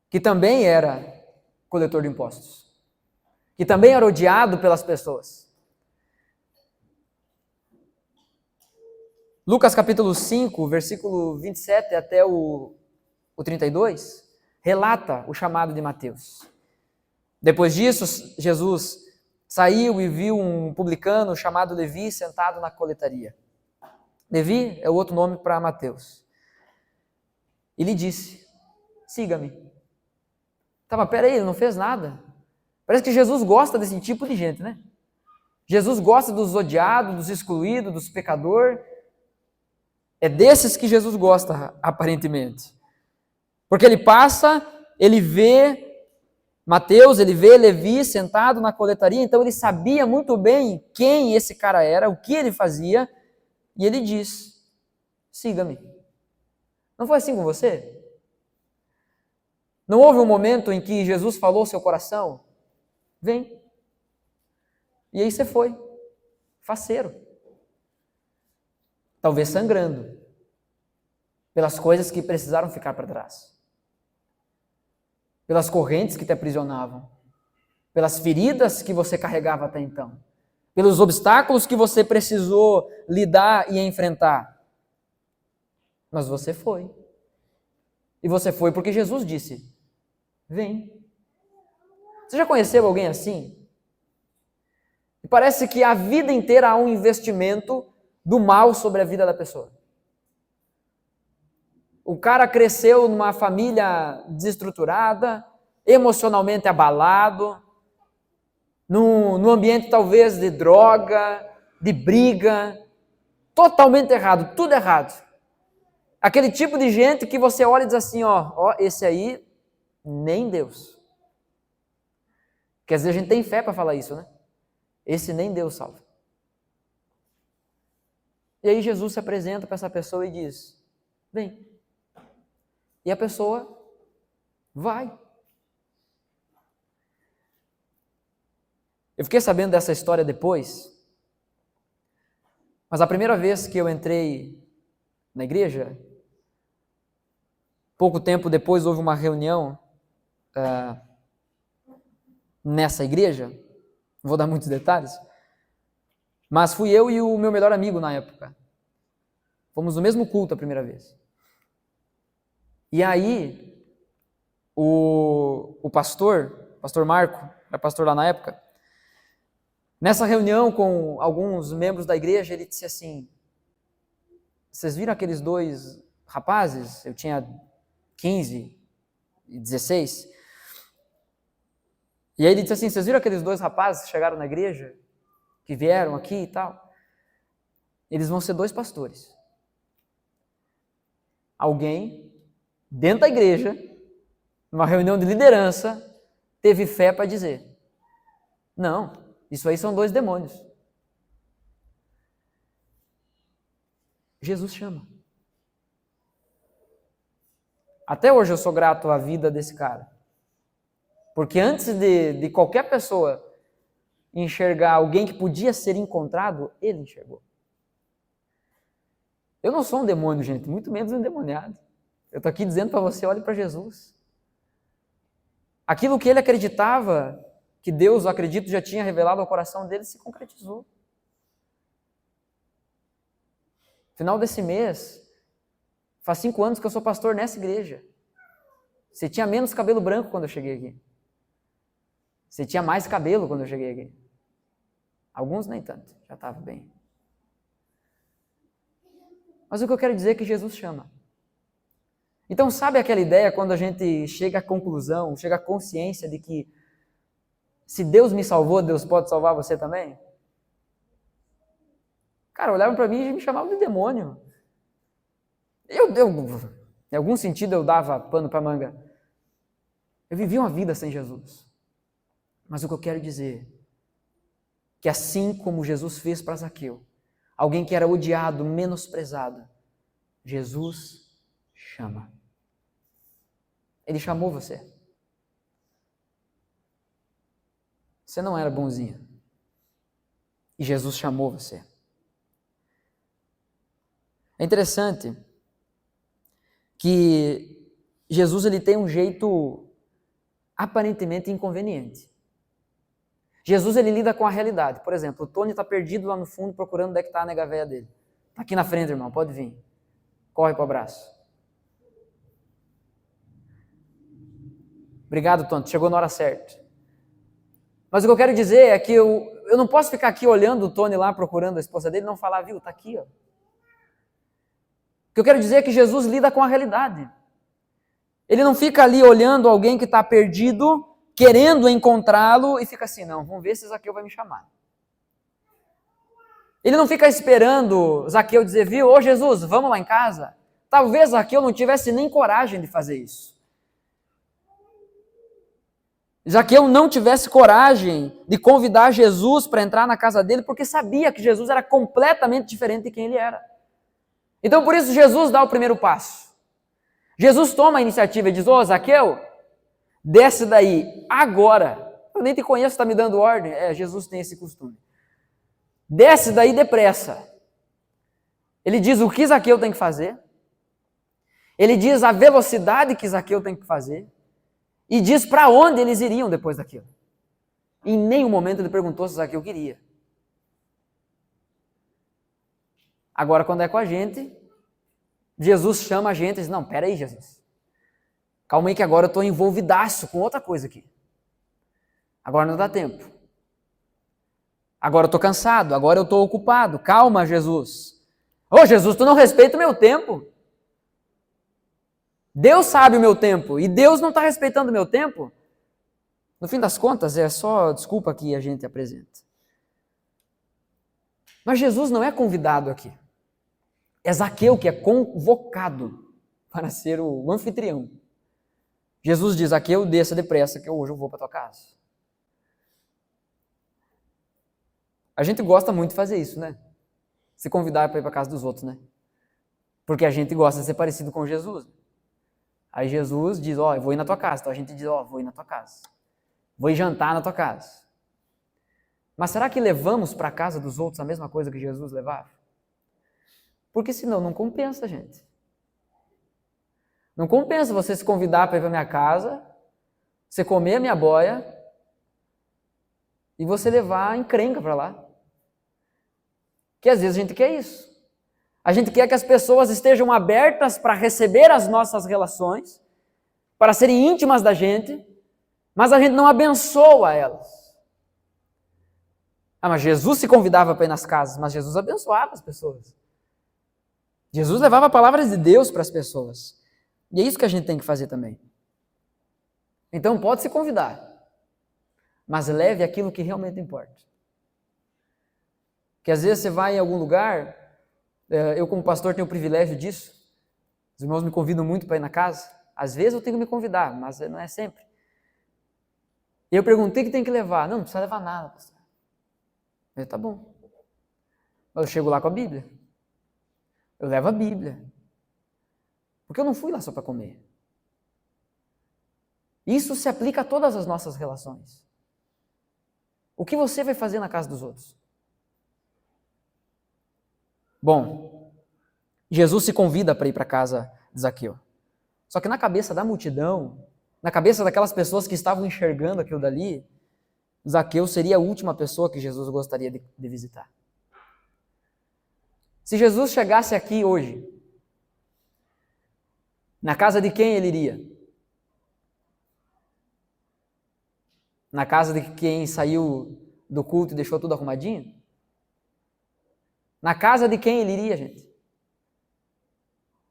que também era coletor de impostos, que também era odiado pelas pessoas. Lucas capítulo 5, versículo 27 até o 32, relata o chamado de Mateus. Depois disso, Jesus saiu e viu um publicano chamado Levi sentado na coletaria. Levi é o outro nome para Mateus. E lhe disse, siga-me. Peraí, ele não fez nada. Parece que Jesus gosta desse tipo de gente, né? Jesus gosta dos odiados, dos excluídos, dos pecadores. É desses que Jesus gosta, aparentemente. Porque ele passa, ele vê Mateus, ele vê Levi sentado na coletaria, então ele sabia muito bem quem esse cara era, o que ele fazia, e ele diz, siga-me. Não foi assim com você? Não houve um momento em que Jesus falou ao seu coração, vem. E aí você foi, faceiro. Talvez sangrando, pelas coisas que precisaram ficar para trás. Pelas correntes que te aprisionavam, pelas feridas que você carregava até então, pelos obstáculos que você precisou lidar e enfrentar. Mas você foi. E você foi porque Jesus disse, vem. Você já conheceu alguém assim? E parece que a vida inteira há um investimento do mal sobre a vida da pessoa. O cara cresceu numa família desestruturada, emocionalmente abalado, num ambiente talvez de droga, de briga, totalmente errado, tudo errado. Aquele tipo de gente que você olha e diz assim, ó, esse aí, nem Deus. Quer dizer, a gente tem fé para falar isso, né? Esse nem Deus salva. E aí Jesus se apresenta para essa pessoa e diz, vem. E a pessoa vai. Eu fiquei sabendo dessa história depois, mas a primeira vez que eu entrei na igreja, pouco tempo depois houve uma reunião nessa igreja, não vou dar muitos detalhes, mas fui eu e o meu melhor amigo na época. Fomos no mesmo culto a primeira vez. E aí, o pastor Marco, era pastor lá na época, nessa reunião com alguns membros da igreja, ele disse assim, vocês viram aqueles dois rapazes? Eu tinha 15 e 16. E aí ele disse assim, vocês viram aqueles dois rapazes que chegaram na igreja? Que vieram aqui e tal? Eles vão ser 2 pastores. Alguém dentro da igreja, numa reunião de liderança, teve fé para dizer, não, isso aí são 2 demônios. Jesus chama. Até hoje eu sou grato à vida desse cara. Porque antes de qualquer pessoa enxergar alguém que podia ser encontrado, ele enxergou. Eu não sou um demônio, gente, muito menos um endemoniado. Eu estou aqui dizendo para você, olhe para Jesus. Aquilo que ele acreditava, que Deus, eu acredito, já tinha revelado ao coração dele, se concretizou. Final desse mês, faz 5 anos que eu sou pastor nessa igreja. Você tinha menos cabelo branco quando eu cheguei aqui. Você tinha mais cabelo quando eu cheguei aqui. Alguns nem tanto, já estava bem. Mas o que eu quero dizer é que Jesus chama. Então, sabe aquela ideia quando a gente chega à conclusão, chega à consciência de que se Deus me salvou, Deus pode salvar você também? Cara, olhavam para mim e me chamavam de demônio. Em algum sentido, eu dava pano para manga. Eu vivi uma vida sem Jesus. Mas o que eu quero dizer que assim como Jesus fez para Zaqueu, alguém que era odiado, menosprezado, Jesus chama. Ele chamou você. Você não era bonzinho. E Jesus chamou você. É interessante que Jesus ele tem um jeito aparentemente inconveniente. Jesus ele lida com a realidade. Por exemplo, o Tony está perdido lá no fundo procurando onde é que está a nega véia dele. Está aqui na frente, irmão, pode vir. Corre para o abraço. Obrigado, Tony, chegou na hora certa. Mas o que eu quero dizer é que eu não posso ficar aqui olhando o Tony lá procurando a esposa dele e não falar, viu, está aqui, ó. O que eu quero dizer é que Jesus lida com a realidade. Ele não fica ali olhando alguém que está perdido, querendo encontrá-lo e fica assim, não, vamos ver se Zaqueu vai me chamar. Ele não fica esperando Zaqueu dizer, viu, ô Jesus, vamos lá em casa. Talvez Zaqueu não tivesse nem coragem de fazer isso. Zaqueu não tivesse coragem de convidar Jesus para entrar na casa dele, porque sabia que Jesus era completamente diferente de quem ele era. Então, por isso, Jesus dá o primeiro passo. Jesus toma a iniciativa e diz, ô Zaqueu, desce daí, agora. Eu nem te conheço, está me dando ordem. Jesus tem esse costume. Desce daí depressa. Ele diz o que Zaqueu tem que fazer. Ele diz a velocidade que Zaqueu tem que fazer. E diz para onde eles iriam depois daquilo. Em nenhum momento ele perguntou se Zaqueu queria. Agora, quando é com a gente, Jesus chama a gente e diz, não, peraí, Jesus. Calma aí que agora eu estou envolvidaço com outra coisa aqui. Agora não dá tempo. Agora eu estou cansado, agora eu estou ocupado. Calma, Jesus. Ô, Jesus, tu não respeita o meu tempo. Deus sabe o meu tempo e Deus não está respeitando o meu tempo. No fim das contas, é só desculpa que a gente apresenta. Mas Jesus não é convidado aqui. É Zaqueu que é convocado para ser o anfitrião. Jesus diz, Zaqueu, desça depressa que hoje eu vou para tua casa. A gente gosta muito de fazer isso, né? Se convidar para ir para a casa dos outros, né? Porque a gente gosta de ser parecido com Jesus. Aí Jesus diz, ó, eu vou ir na tua casa. Então a gente diz, ó, vou ir na tua casa. Vou ir jantar na tua casa. Mas será que levamos para a casa dos outros a mesma coisa que Jesus levava? Porque senão não compensa, gente. Não compensa você se convidar para ir para minha casa, você comer a minha boia e você levar a encrenca para lá. Que às vezes a gente quer isso. A gente quer que as pessoas estejam abertas para receber as nossas relações, para serem íntimas da gente, mas a gente não abençoa elas. Mas Jesus se convidava para ir nas casas, mas Jesus abençoava as pessoas. Jesus levava palavras de Deus para as pessoas. E é isso que a gente tem que fazer também. Então pode se convidar, mas leve aquilo que realmente importa. Que às vezes você vai em algum lugar, eu como pastor tenho o privilégio disso, os irmãos me convidam muito para ir na casa, às vezes eu tenho que me convidar, mas não é sempre. E eu perguntei o que tem que levar, não precisa levar nada, pastor. Eu, tá bom. Eu chego lá com a Bíblia, eu levo a Bíblia, porque eu não fui lá só para comer. Isso se aplica a todas as nossas relações. O que você vai fazer na casa dos outros? Bom, Jesus se convida para ir para a casa de Zaqueu. Só que na cabeça da multidão, na cabeça daquelas pessoas que estavam enxergando aquilo dali, Zaqueu seria a última pessoa que Jesus gostaria de visitar. Se Jesus chegasse aqui hoje, na casa de quem ele iria? Na casa de quem saiu do culto e deixou tudo arrumadinho? Na casa de quem ele iria, gente?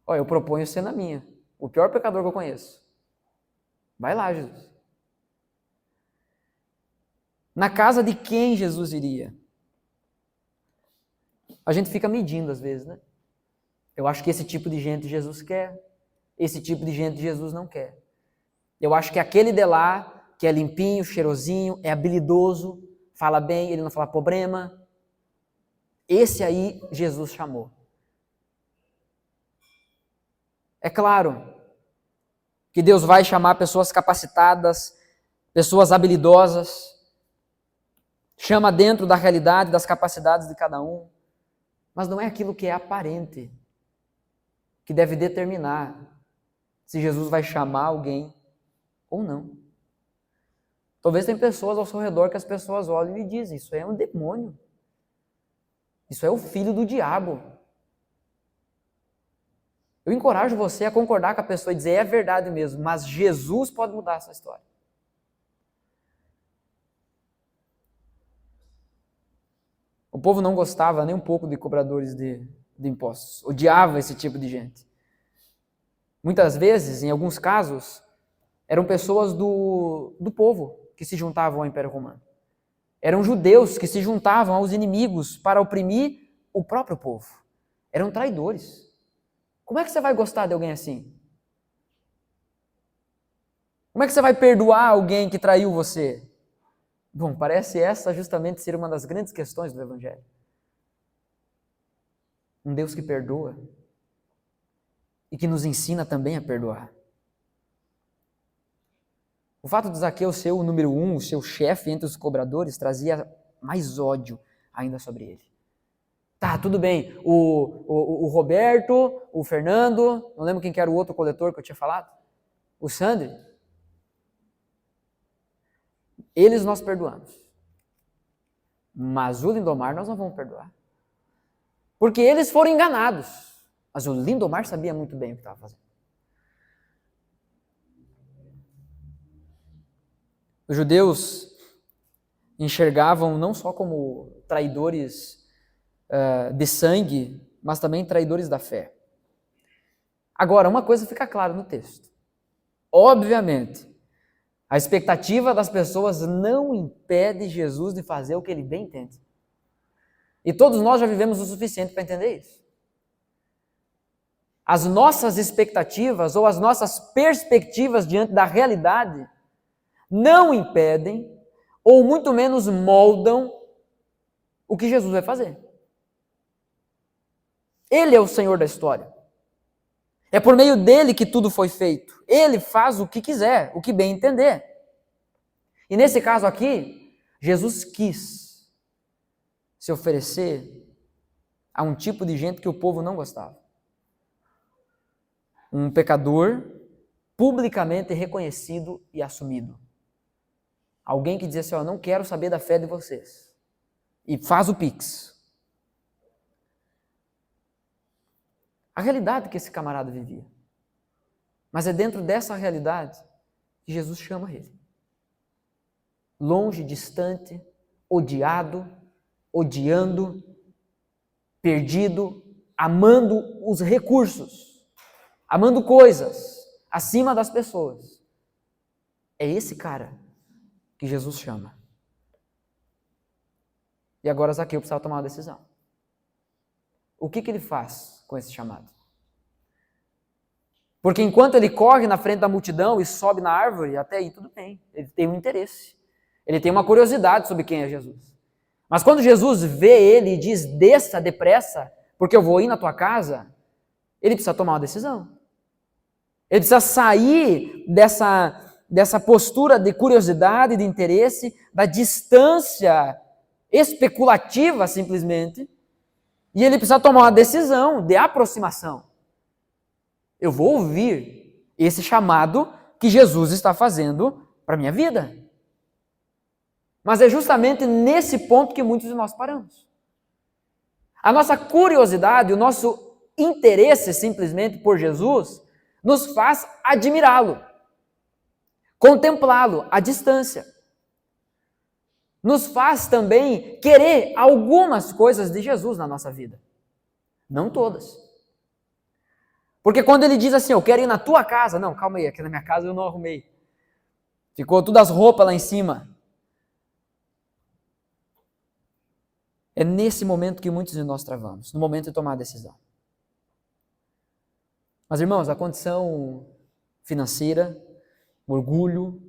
Olha, eu proponho ser na minha. O pior pecador que eu conheço. Vai lá, Jesus. Na casa de quem Jesus iria? A gente fica medindo às vezes, né? Eu acho que esse tipo de gente Jesus quer. Esse tipo de gente Jesus não quer. Eu acho que aquele de lá, que é limpinho, cheirosinho, é habilidoso, fala bem, ele não fala problema. Esse aí Jesus chamou. É claro que Deus vai chamar pessoas capacitadas, pessoas habilidosas, chama dentro da realidade, das capacidades de cada um, mas não é aquilo que é aparente que deve determinar se Jesus vai chamar alguém ou não. Talvez tem pessoas ao seu redor que as pessoas olham e dizem, isso é um demônio, isso é o filho do diabo. Eu encorajo você a concordar com a pessoa e dizer, é verdade mesmo, mas Jesus pode mudar essa história. O povo não gostava nem um pouco de cobradores de impostos, odiava esse tipo de gente. Muitas vezes, em alguns casos, eram pessoas do povo que se juntavam ao Império Romano. Eram judeus que se juntavam aos inimigos para oprimir o próprio povo. Eram traidores. Como é que você vai gostar de alguém assim? Como é que você vai perdoar alguém que traiu você? Bom, parece essa justamente ser uma das grandes questões do Evangelho. Um Deus que perdoa e que nos ensina também a perdoar. O fato de Zaqueu ser o número 1, o seu chefe entre os cobradores, trazia mais ódio ainda sobre ele. Tá, tudo bem, o Roberto, o Fernando, não lembro quem que era o outro coletor que eu tinha falado, o Sandri, eles nós perdoamos. Mas o Lindomar nós não vamos perdoar. Porque eles foram enganados. Mas o Lindomar sabia muito bem o que estava fazendo. Os judeus enxergavam não só como traidores de sangue, mas também traidores da fé. Agora, uma coisa fica clara no texto. Obviamente, a expectativa das pessoas não impede Jesus de fazer o que ele bem entende. E todos nós já vivemos o suficiente para entender isso. As nossas expectativas ou as nossas perspectivas diante da realidade não impedem ou muito menos moldam o que Jesus vai fazer. Ele é o Senhor da história. É por meio dele que tudo foi feito. Ele faz o que quiser, o que bem entender. E nesse caso aqui, Jesus quis se oferecer a um tipo de gente que o povo não gostava. Um pecador publicamente reconhecido e assumido. Alguém que dizia assim, ó, não quero saber da fé de vocês. E faz o pix. A realidade que esse camarada vivia. Mas é dentro dessa realidade que Jesus chama ele. Longe, distante, odiado, odiando, perdido, amando os recursos, amando coisas acima das pessoas. É esse cara que Jesus chama. E agora Zaqueu precisava tomar uma decisão. O que ele faz com esse chamado? Porque enquanto ele corre na frente da multidão e sobe na árvore, até aí tudo bem. Ele tem um interesse. Ele tem uma curiosidade sobre quem é Jesus. Mas quando Jesus vê ele e diz, desça depressa, porque eu vou ir na tua casa, ele precisa tomar uma decisão. Ele precisa sair dessa postura de curiosidade, de interesse, da distância especulativa, simplesmente, e ele precisa tomar uma decisão de aproximação. Eu vou ouvir esse chamado que Jesus está fazendo para a minha vida. Mas é justamente nesse ponto que muitos de nós paramos. A nossa curiosidade, o nosso interesse simplesmente por Jesus, nos faz admirá-lo, contemplá-lo à distância. Nos faz também querer algumas coisas de Jesus na nossa vida. Não todas. Porque quando ele diz assim, eu quero ir na tua casa, não, calma aí, aqui na minha casa eu não arrumei. Ficou todas as roupas lá em cima. É nesse momento que muitos de nós travamos, no momento de tomar a decisão. Mas, irmãos, a condição financeira, o orgulho,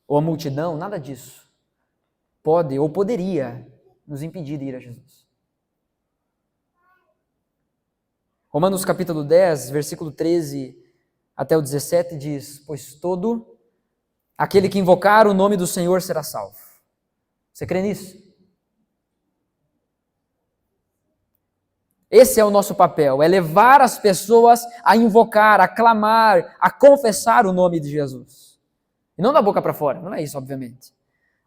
ou a multidão, nada disso pode ou poderia nos impedir de ir a Jesus. Romanos capítulo 10, versículo 13 até o 17 diz: pois todo aquele que invocar o nome do Senhor será salvo. Você crê nisso? Esse é o nosso papel, é levar as pessoas a invocar, a clamar, a confessar o nome de Jesus. E não da boca para fora, não é isso, obviamente.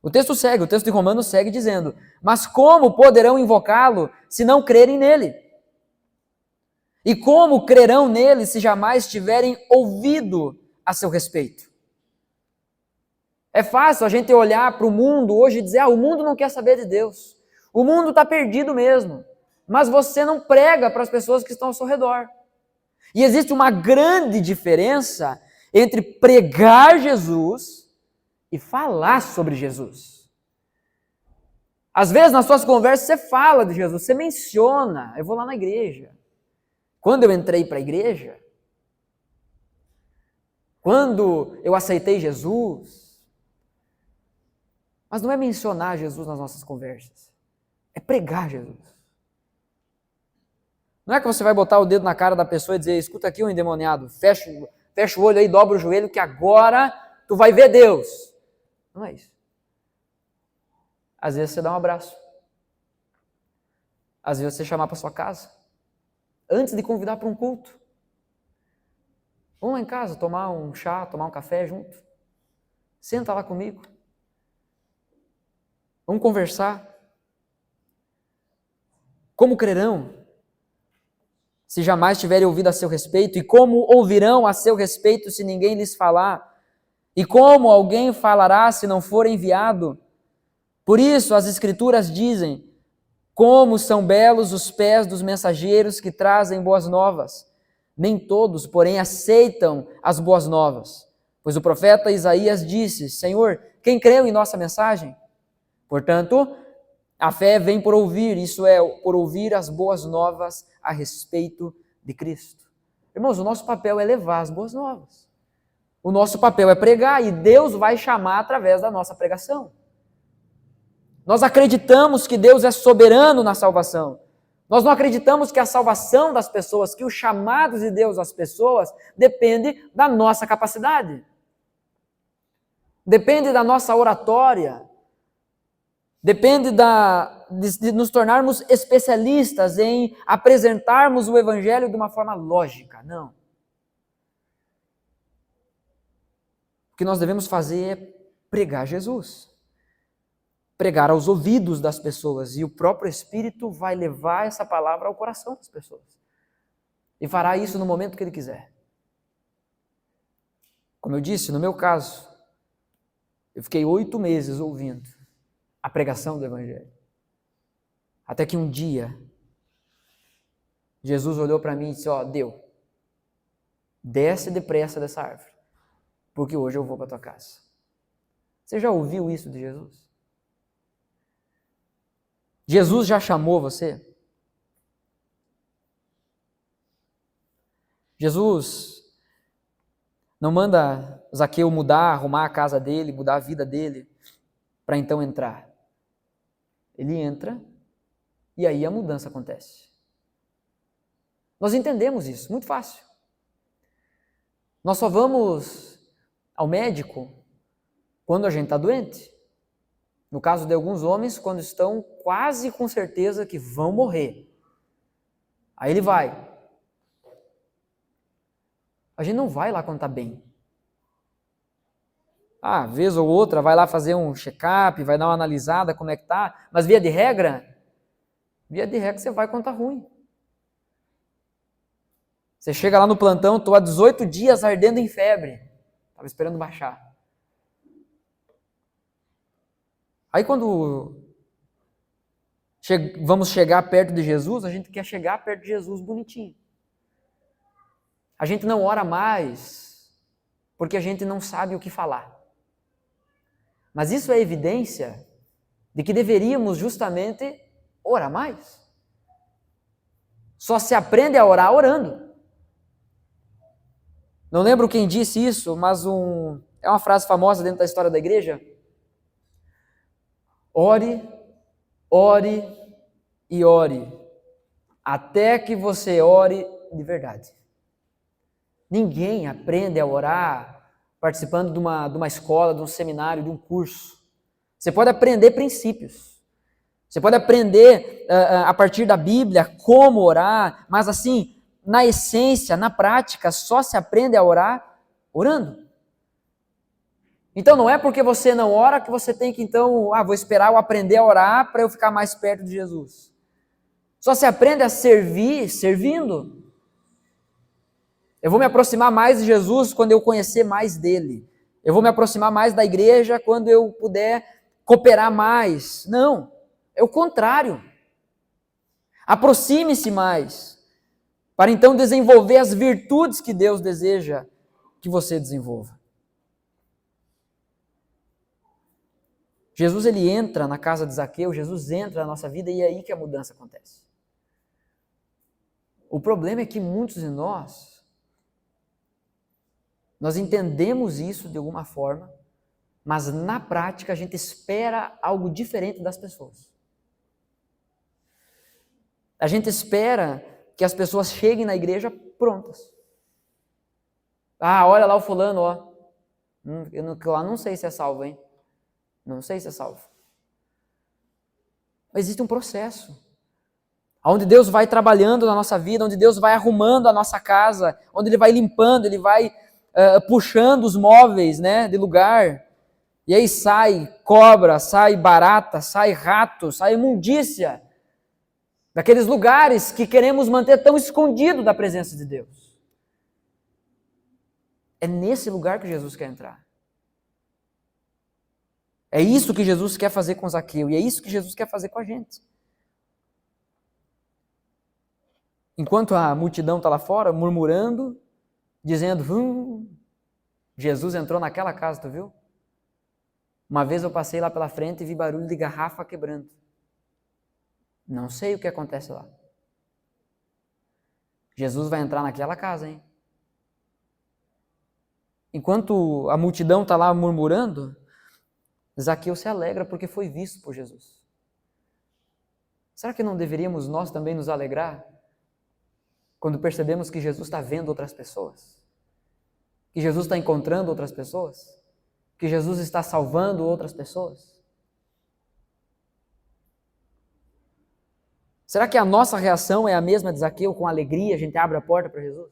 O texto de Romanos segue dizendo: mas como poderão invocá-lo se não crerem nele? E como crerão nele se jamais tiverem ouvido a seu respeito? É fácil a gente olhar para o mundo hoje e dizer: o mundo não quer saber de Deus. O mundo está perdido mesmo. Mas você não prega para as pessoas que estão ao seu redor. E existe uma grande diferença entre pregar Jesus e falar sobre Jesus. Às vezes nas suas conversas você fala de Jesus, você menciona: eu vou lá na igreja. Quando eu entrei para a igreja, quando eu aceitei Jesus. Mas não é mencionar Jesus nas nossas conversas, é pregar Jesus. Não é que você vai botar o dedo na cara da pessoa e dizer: escuta aqui, um endemoniado, fecha o olho aí, dobra o joelho, que agora tu vai ver Deus. Não é isso. Às vezes você dá um abraço. Às vezes você chamar para sua casa, antes de convidar para um culto. Vamos lá em casa tomar um chá, tomar um café junto. Senta lá comigo. Vamos conversar. Como crerão se jamais tiverem ouvido a seu respeito? E como ouvirão a seu respeito se ninguém lhes falar? E como alguém falará se não for enviado? Por isso as Escrituras dizem: como são belos os pés dos mensageiros que trazem boas novas. Nem todos, porém, aceitam as boas novas. Pois o profeta Isaías disse: Senhor, quem creu em nossa mensagem? Portanto, a fé vem por ouvir, isso é, por ouvir as boas novas a respeito de Cristo. Irmãos, o nosso papel é levar as boas novas. O nosso papel é pregar e Deus vai chamar através da nossa pregação. Nós acreditamos que Deus é soberano na salvação. Nós não acreditamos que a salvação das pessoas, que o chamado de Deus às pessoas, depende da nossa capacidade. Depende da nossa oratória. Depende de nos tornarmos especialistas em apresentarmos o Evangelho de uma forma lógica. Não. O que nós devemos fazer é pregar Jesus. Pregar aos ouvidos das pessoas, e o próprio Espírito vai levar essa palavra ao coração das pessoas. E fará isso no momento que Ele quiser. Como eu disse, no meu caso, eu fiquei 8 meses ouvindo a pregação do Evangelho. Até que um dia, Jesus olhou para mim e disse: deu. Desce depressa dessa árvore, porque hoje eu vou para tua casa. Você já ouviu isso de Jesus? Jesus já chamou você? Jesus não manda Zaqueu mudar, arrumar a casa dele, mudar a vida dele, para então entrar. Ele entra e aí a mudança acontece. Nós entendemos isso, muito fácil. Nós só vamos ao médico quando a gente está doente. No caso de alguns homens, quando estão quase com certeza que vão morrer. Aí ele vai. A gente não vai lá quando está bem. Vez ou outra, vai lá fazer um check-up, vai dar uma analisada, como é que tá. Mas via de regra você vai quando está ruim. Você chega lá no plantão, estou há 18 dias ardendo em febre. Estava esperando baixar. Aí quando vamos chegar perto de Jesus, a gente quer chegar perto de Jesus bonitinho. A gente não ora mais porque a gente não sabe o que falar. Mas isso é evidência de que deveríamos justamente orar mais. Só se aprende a orar orando. Não lembro quem disse isso, mas é uma frase famosa dentro da história da igreja. Ore, ore e ore, até que você ore de verdade. Ninguém aprende a orar participando de uma escola, de um seminário, de um curso. Você pode aprender princípios. Você pode aprender a partir da Bíblia como orar, mas assim, na essência, na prática, só se aprende a orar orando. Então não é porque você não ora que você tem que então, vou esperar eu aprender a orar para eu ficar mais perto de Jesus. Só se aprende a servir servindo. Eu vou me aproximar mais de Jesus quando eu conhecer mais dele. Eu vou me aproximar mais da igreja quando eu puder cooperar mais. Não, é o contrário. Aproxime-se mais, para então desenvolver as virtudes que Deus deseja que você desenvolva. Jesus, ele entra na casa de Zaqueu, Jesus entra na nossa vida e é aí que a mudança acontece. O problema é que muitos de nós entendemos isso de alguma forma, mas na prática a gente espera algo diferente das pessoas. A gente espera que as pessoas cheguem na igreja prontas. Olha lá o fulano, ó. Eu não sei se é salvo, hein? Não sei se é salvo. Mas existe um processo, onde Deus vai trabalhando na nossa vida, onde Deus vai arrumando a nossa casa, onde Ele vai limpando, Ele vai puxando os móveis, né, de lugar. E aí sai cobra, sai barata, sai rato, sai imundícia daqueles lugares que queremos manter tão escondido da presença de Deus. É nesse lugar que Jesus quer entrar. É isso que Jesus quer fazer com Zaqueu, e é isso que Jesus quer fazer com a gente. Enquanto a multidão está lá fora, murmurando, dizendo, Jesus entrou naquela casa, tu viu? Uma vez eu passei lá pela frente e vi barulho de garrafa quebrando. Não sei o que acontece lá. Jesus vai entrar naquela casa, hein? Enquanto a multidão está lá murmurando, Zaqueu se alegra porque foi visto por Jesus. Será que não deveríamos nós também nos alegrar quando percebemos que Jesus está vendo outras pessoas? Que Jesus está encontrando outras pessoas? Que Jesus está salvando outras pessoas? Será que a nossa reação é a mesma de Zaqueu, com alegria, a gente abre a porta para Jesus?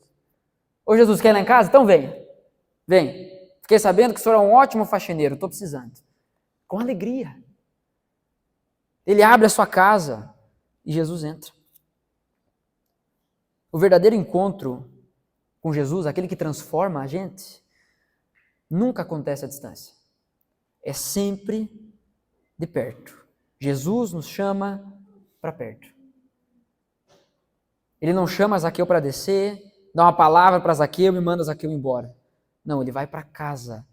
Ô Jesus, quer ir lá em casa? Então venha. Vem. Fiquei sabendo que o senhor é um ótimo faxineiro, estou precisando. Com alegria. Ele abre a sua casa e Jesus entra. O verdadeiro encontro com Jesus, aquele que transforma a gente, nunca acontece à distância. É sempre de perto. Jesus nos chama para perto. Ele não chama Zaqueu para descer, dá uma palavra para Zaqueu e manda Zaqueu embora. Não, ele vai para casa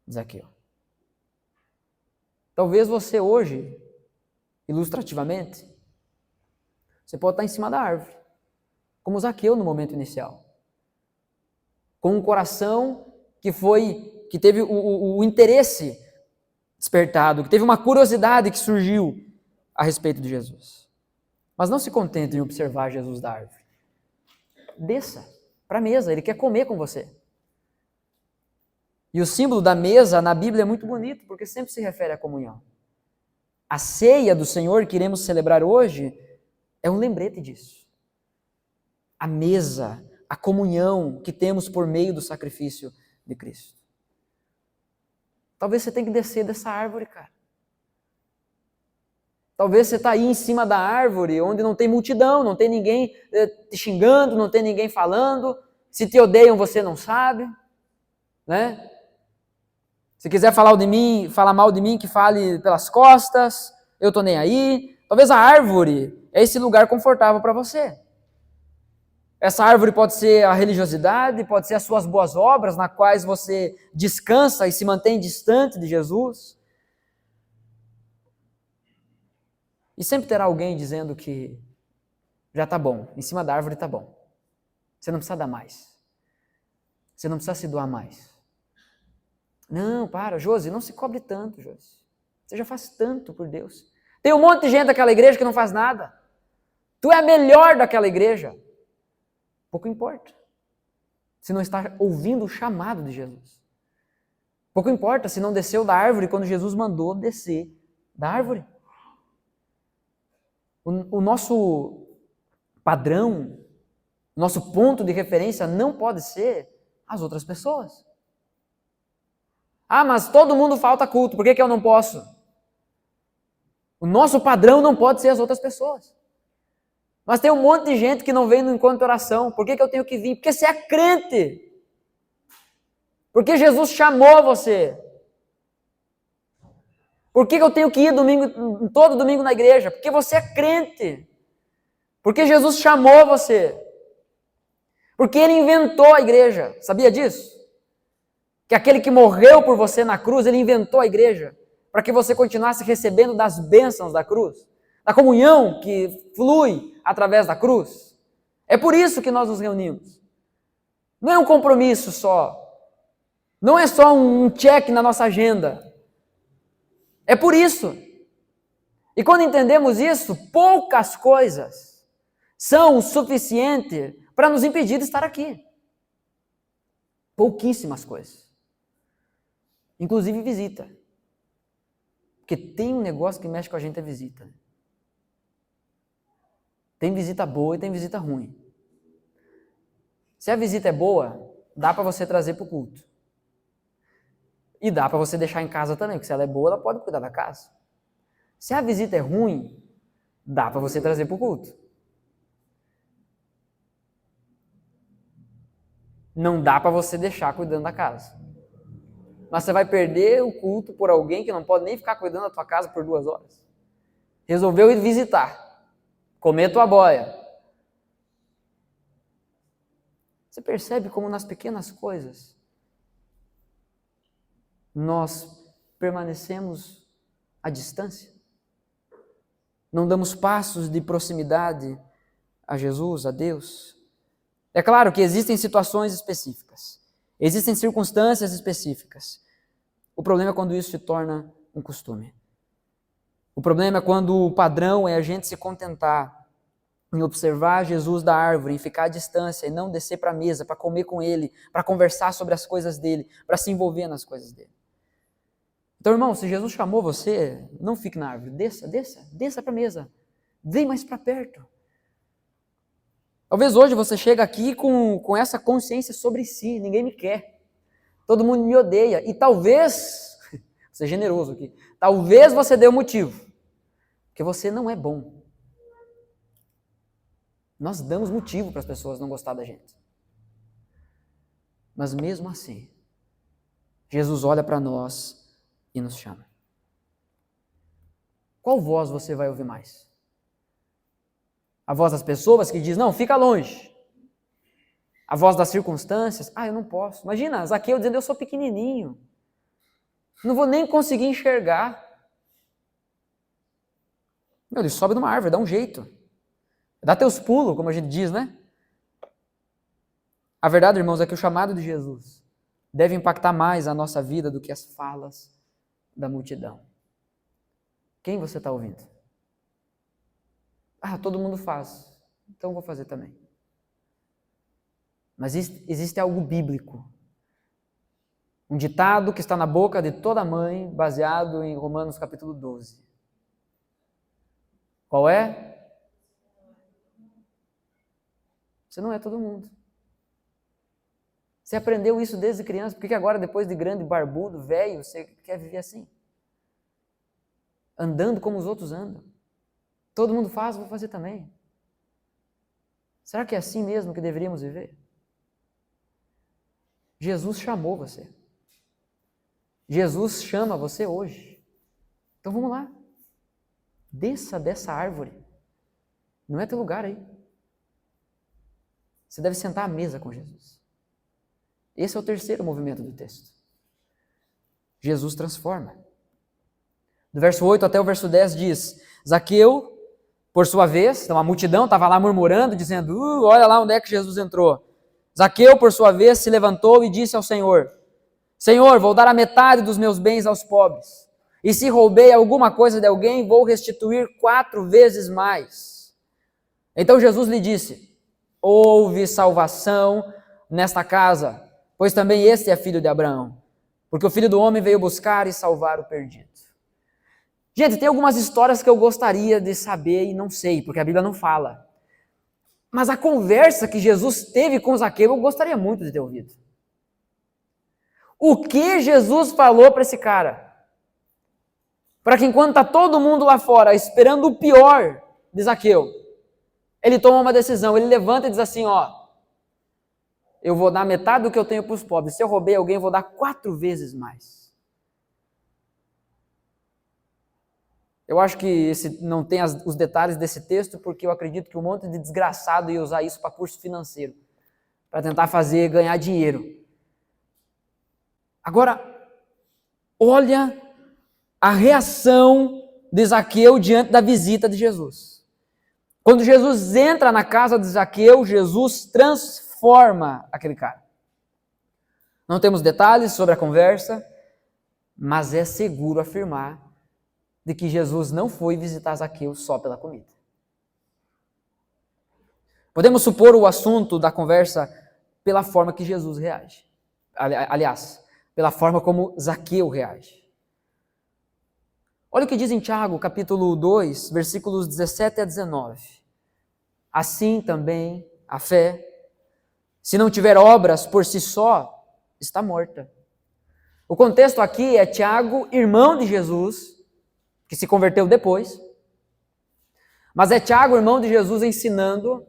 de Zaqueu. Talvez você hoje, ilustrativamente, você pode estar em cima da árvore, como Zaqueu no momento inicial. Com um coração que teve o interesse despertado, que teve uma curiosidade que surgiu a respeito de Jesus. Mas não se contente em observar Jesus da árvore. Desça para a mesa, ele quer comer com você. E o símbolo da mesa na Bíblia é muito bonito, porque sempre se refere à comunhão. A ceia do Senhor que iremos celebrar hoje é um lembrete disso. A mesa, a comunhão que temos por meio do sacrifício de Cristo. Talvez você tenha que descer dessa árvore, cara. Talvez você está aí em cima da árvore, onde não tem multidão, não tem ninguém te xingando, não tem ninguém falando. Se te odeiam, você não sabe, né? Se quiser falar mal de mim, que fale pelas costas, eu estou nem aí. Talvez a árvore é esse lugar confortável para você. Essa árvore pode ser a religiosidade, pode ser as suas boas obras, na quais você descansa e se mantém distante de Jesus. E sempre terá alguém dizendo que já está bom, em cima da árvore está bom. Você não precisa dar mais. Você não precisa se doar mais. Não, para, Josi, não se cobre tanto, Josi. Você já faz tanto por Deus. Tem um monte de gente daquela igreja que não faz nada. Tu é a melhor daquela igreja. Pouco importa. Se não está ouvindo o chamado de Jesus. Pouco importa se não desceu da árvore quando Jesus mandou descer da árvore. O nosso padrão, o nosso ponto de referência não pode ser as outras pessoas. Ah, mas todo mundo falta culto, por que eu não posso? O nosso padrão não pode ser as outras pessoas. Mas tem um monte de gente que não vem no encontro de oração. Por que eu tenho que vir? Porque você é crente. Porque Jesus chamou você. Por que eu tenho que ir todo domingo na igreja? Porque você é crente. Porque Jesus chamou você. Porque Ele inventou a igreja. Sabia disso? Que aquele que morreu por você na cruz, Ele inventou a igreja. Para que você continuasse recebendo das bênçãos da cruz. Da comunhão que flui através da cruz. É por isso que nós nos reunimos. Não é um compromisso só. Não é só um check na nossa agenda. É por isso. E quando entendemos isso, poucas coisas são o suficiente para nos impedir de estar aqui. Pouquíssimas coisas. Inclusive visita. Porque tem um negócio que mexe com a gente, é visita. Tem visita boa e tem visita ruim. Se a visita é boa, dá para você trazer para o culto. E dá para você deixar em casa também, porque se ela é boa, ela pode cuidar da casa. Se a visita é ruim, dá para você trazer para o culto. Não dá para você deixar cuidando da casa. Mas você vai perder o culto por alguém que não pode nem ficar cuidando da tua casa por 2 horas. Resolveu ir visitar. Comer tua boia. Você percebe como nas pequenas coisas nós permanecemos à distância? Não damos passos de proximidade a Jesus, a Deus? É claro que existem situações específicas. Existem circunstâncias específicas. O problema é quando isso se torna um costume. O problema é quando o padrão é a gente se contentar em observar Jesus da árvore, em ficar à distância e não descer para a mesa, para comer com Ele, para conversar sobre as coisas dele, para se envolver nas coisas dele. Então, irmão, se Jesus chamou você, não fique na árvore, desça para a mesa, vem mais para perto. Talvez hoje você chegue aqui com essa consciência sobre si, ninguém me quer, todo mundo me odeia, e talvez, vou ser generoso aqui, talvez você dê o motivo, porque você não é bom. Nós damos motivo para as pessoas não gostar da gente. Mas mesmo assim, Jesus olha para nós e nos chama. Qual voz você vai ouvir mais? A voz das pessoas que diz, não, fica longe. A voz das circunstâncias, eu não posso. Imagina, Zaqueu dizendo, eu sou pequenininho. Não vou nem conseguir enxergar. Ele sobe numa árvore, dá um jeito. Dá teus pulos, como a gente diz, né? A verdade, irmãos, é que o chamado de Jesus deve impactar mais a nossa vida do que as falas da multidão. Quem você está ouvindo? Todo mundo faz, então vou fazer também. Mas existe algo bíblico. Um ditado que está na boca de toda mãe, baseado em Romanos capítulo 12. Qual é? Você não é todo mundo. Você aprendeu isso desde criança, por que agora, depois de grande, barbudo, velho, você quer viver assim? Andando como os outros andam. Todo mundo faz, vou fazer também. Será que é assim mesmo que deveríamos viver? Jesus chamou você. Jesus chama você hoje. Então vamos lá. Desça dessa árvore. Não é teu lugar aí. Você deve sentar à mesa com Jesus. Esse é o terceiro movimento do texto. Jesus transforma. Do verso 8 até o verso 10 diz, Zaqueu, por sua vez, então a multidão estava lá murmurando, dizendo, olha lá onde é que Jesus entrou. Zaqueu, por sua vez, se levantou e disse ao Senhor, Senhor, vou dar a metade dos meus bens aos pobres. e se roubei alguma coisa de alguém, vou restituir 4 vezes mais. Então Jesus lhe disse: houve salvação nesta casa, pois também este é filho de Abraão, porque o Filho do Homem veio buscar e salvar o perdido. Gente, tem algumas histórias que eu gostaria de saber e não sei, porque a Bíblia não fala. Mas a conversa que Jesus teve com Zaqueu, eu gostaria muito de ter ouvido. O que Jesus falou para esse cara? Para que enquanto está todo mundo lá fora esperando o pior de Zaqueu, ele toma uma decisão, ele levanta e diz assim, ó, eu vou dar metade do que eu tenho para os pobres, se eu roubei alguém, eu vou dar 4 vezes mais. Eu acho que não tem os detalhes desse texto, porque eu acredito que um monte de desgraçado ia usar isso para curso financeiro, para tentar ganhar dinheiro. Agora, olha a reação de Zaqueu diante da visita de Jesus. Quando Jesus entra na casa de Zaqueu, Jesus transforma aquele cara. Não temos detalhes sobre a conversa, mas é seguro afirmar de que Jesus não foi visitar Zaqueu só pela comida. Podemos supor o assunto da conversa pela forma que Jesus reage. Aliás, pela forma como Zaqueu reage. Olha o que diz em Tiago, capítulo 2, versículos 17 a 19. Assim também a fé, se não tiver obras por si só, está morta. O contexto aqui é Tiago, irmão de Jesus, que se converteu depois, mas é Tiago, irmão de Jesus, ensinando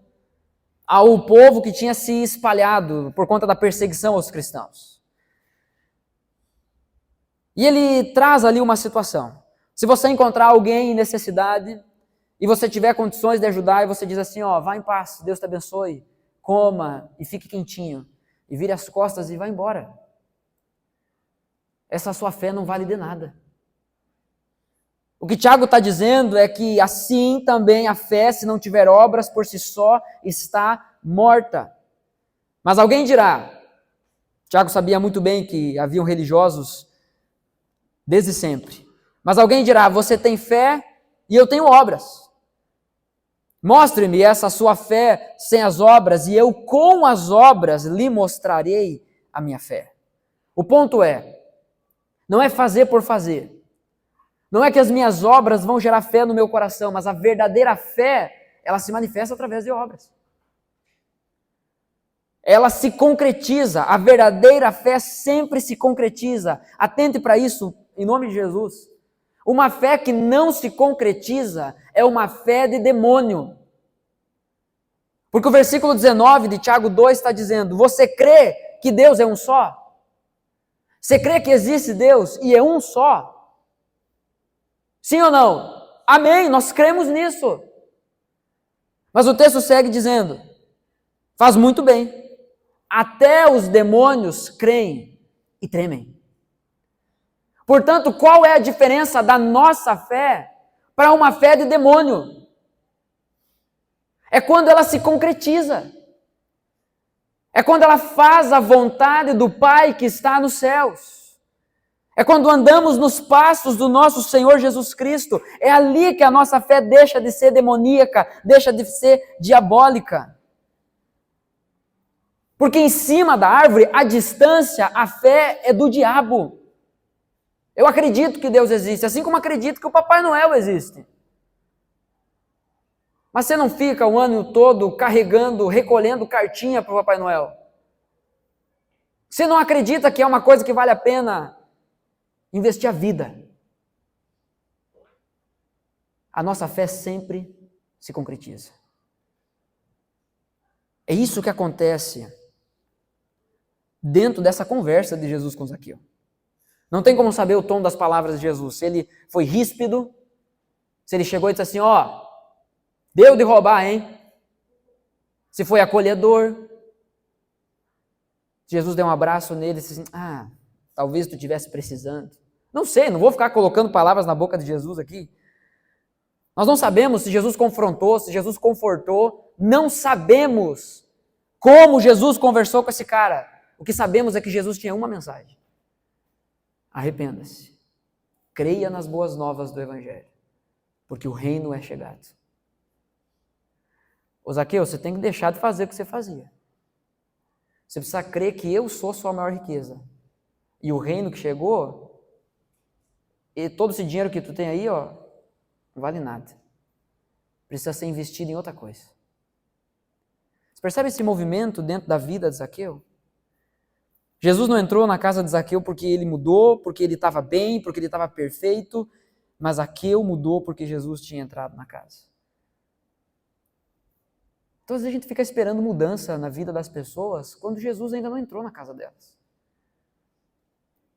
ao povo que tinha se espalhado por conta da perseguição aos cristãos. E ele traz ali uma situação. Se você encontrar alguém em necessidade e você tiver condições de ajudar e você diz assim, ó, vá em paz, Deus te abençoe, coma e fique quentinho, e vire as costas e vá embora. Essa sua fé não vale de nada. O que Tiago está dizendo é que assim também a fé, se não tiver obras por si só, está morta. Mas alguém dirá, Tiago sabia muito bem que haviam religiosos desde sempre, mas alguém dirá, você tem fé e eu tenho obras. Mostre-me essa sua fé sem as obras e eu com as obras lhe mostrarei a minha fé. O ponto é, não é fazer por fazer. Não é que as minhas obras vão gerar fé no meu coração, mas a verdadeira fé, ela se manifesta através de obras. Ela se concretiza, a verdadeira fé sempre se concretiza. Atente para isso, em nome de Jesus. Uma fé que não se concretiza é uma fé de demônio. Porque o versículo 19 de Tiago 2 está dizendo, você crê que Deus é um só? Você crê que existe Deus e é um só? Sim ou não? Amém, nós cremos nisso. Mas o texto segue dizendo, faz muito bem, até os demônios creem e tremem. Portanto, qual é a diferença da nossa fé para uma fé de demônio? É quando ela se concretiza. É quando ela faz a vontade do Pai que está nos céus. É quando andamos nos passos do nosso Senhor Jesus Cristo. É ali que a nossa fé deixa de ser demoníaca, deixa de ser diabólica. Porque em cima da árvore, à distância, a fé é do diabo. Eu acredito que Deus existe, assim como acredito que o Papai Noel existe. Mas você não fica o ano todo carregando, recolhendo cartinha para o Papai Noel. Você não acredita que é uma coisa que vale a pena investir a vida. A nossa fé sempre se concretiza. É isso que acontece dentro dessa conversa de Jesus com Zaqueu. Não tem como saber o tom das palavras de Jesus. Se ele foi ríspido, se ele chegou e disse assim, ó, deu de roubar, hein? Se foi acolhedor. Jesus deu um abraço nele e disse assim, talvez tu estivesse precisando. Não sei, não vou ficar colocando palavras na boca de Jesus aqui. Nós não sabemos se Jesus confrontou, se Jesus confortou. Não sabemos como Jesus conversou com esse cara. O que sabemos é que Jesus tinha uma mensagem. Arrependa-se. creia nas boas novas do Evangelho, porque o reino é chegado. Ô Zaqueu, você tem que deixar de fazer o que você fazia. Você precisa crer que eu sou sua maior riqueza. E o reino que chegou, e todo esse dinheiro que tu tem aí, ó, não vale nada. Precisa ser investido em outra coisa. Você percebe esse movimento dentro da vida de Zaqueu? Jesus não entrou na casa de Zaqueu porque ele mudou, porque ele estava bem, porque ele estava perfeito, mas Zaqueu mudou porque Jesus tinha entrado na casa. Então, às vezes a gente fica esperando mudança na vida das pessoas quando Jesus ainda não entrou na casa delas.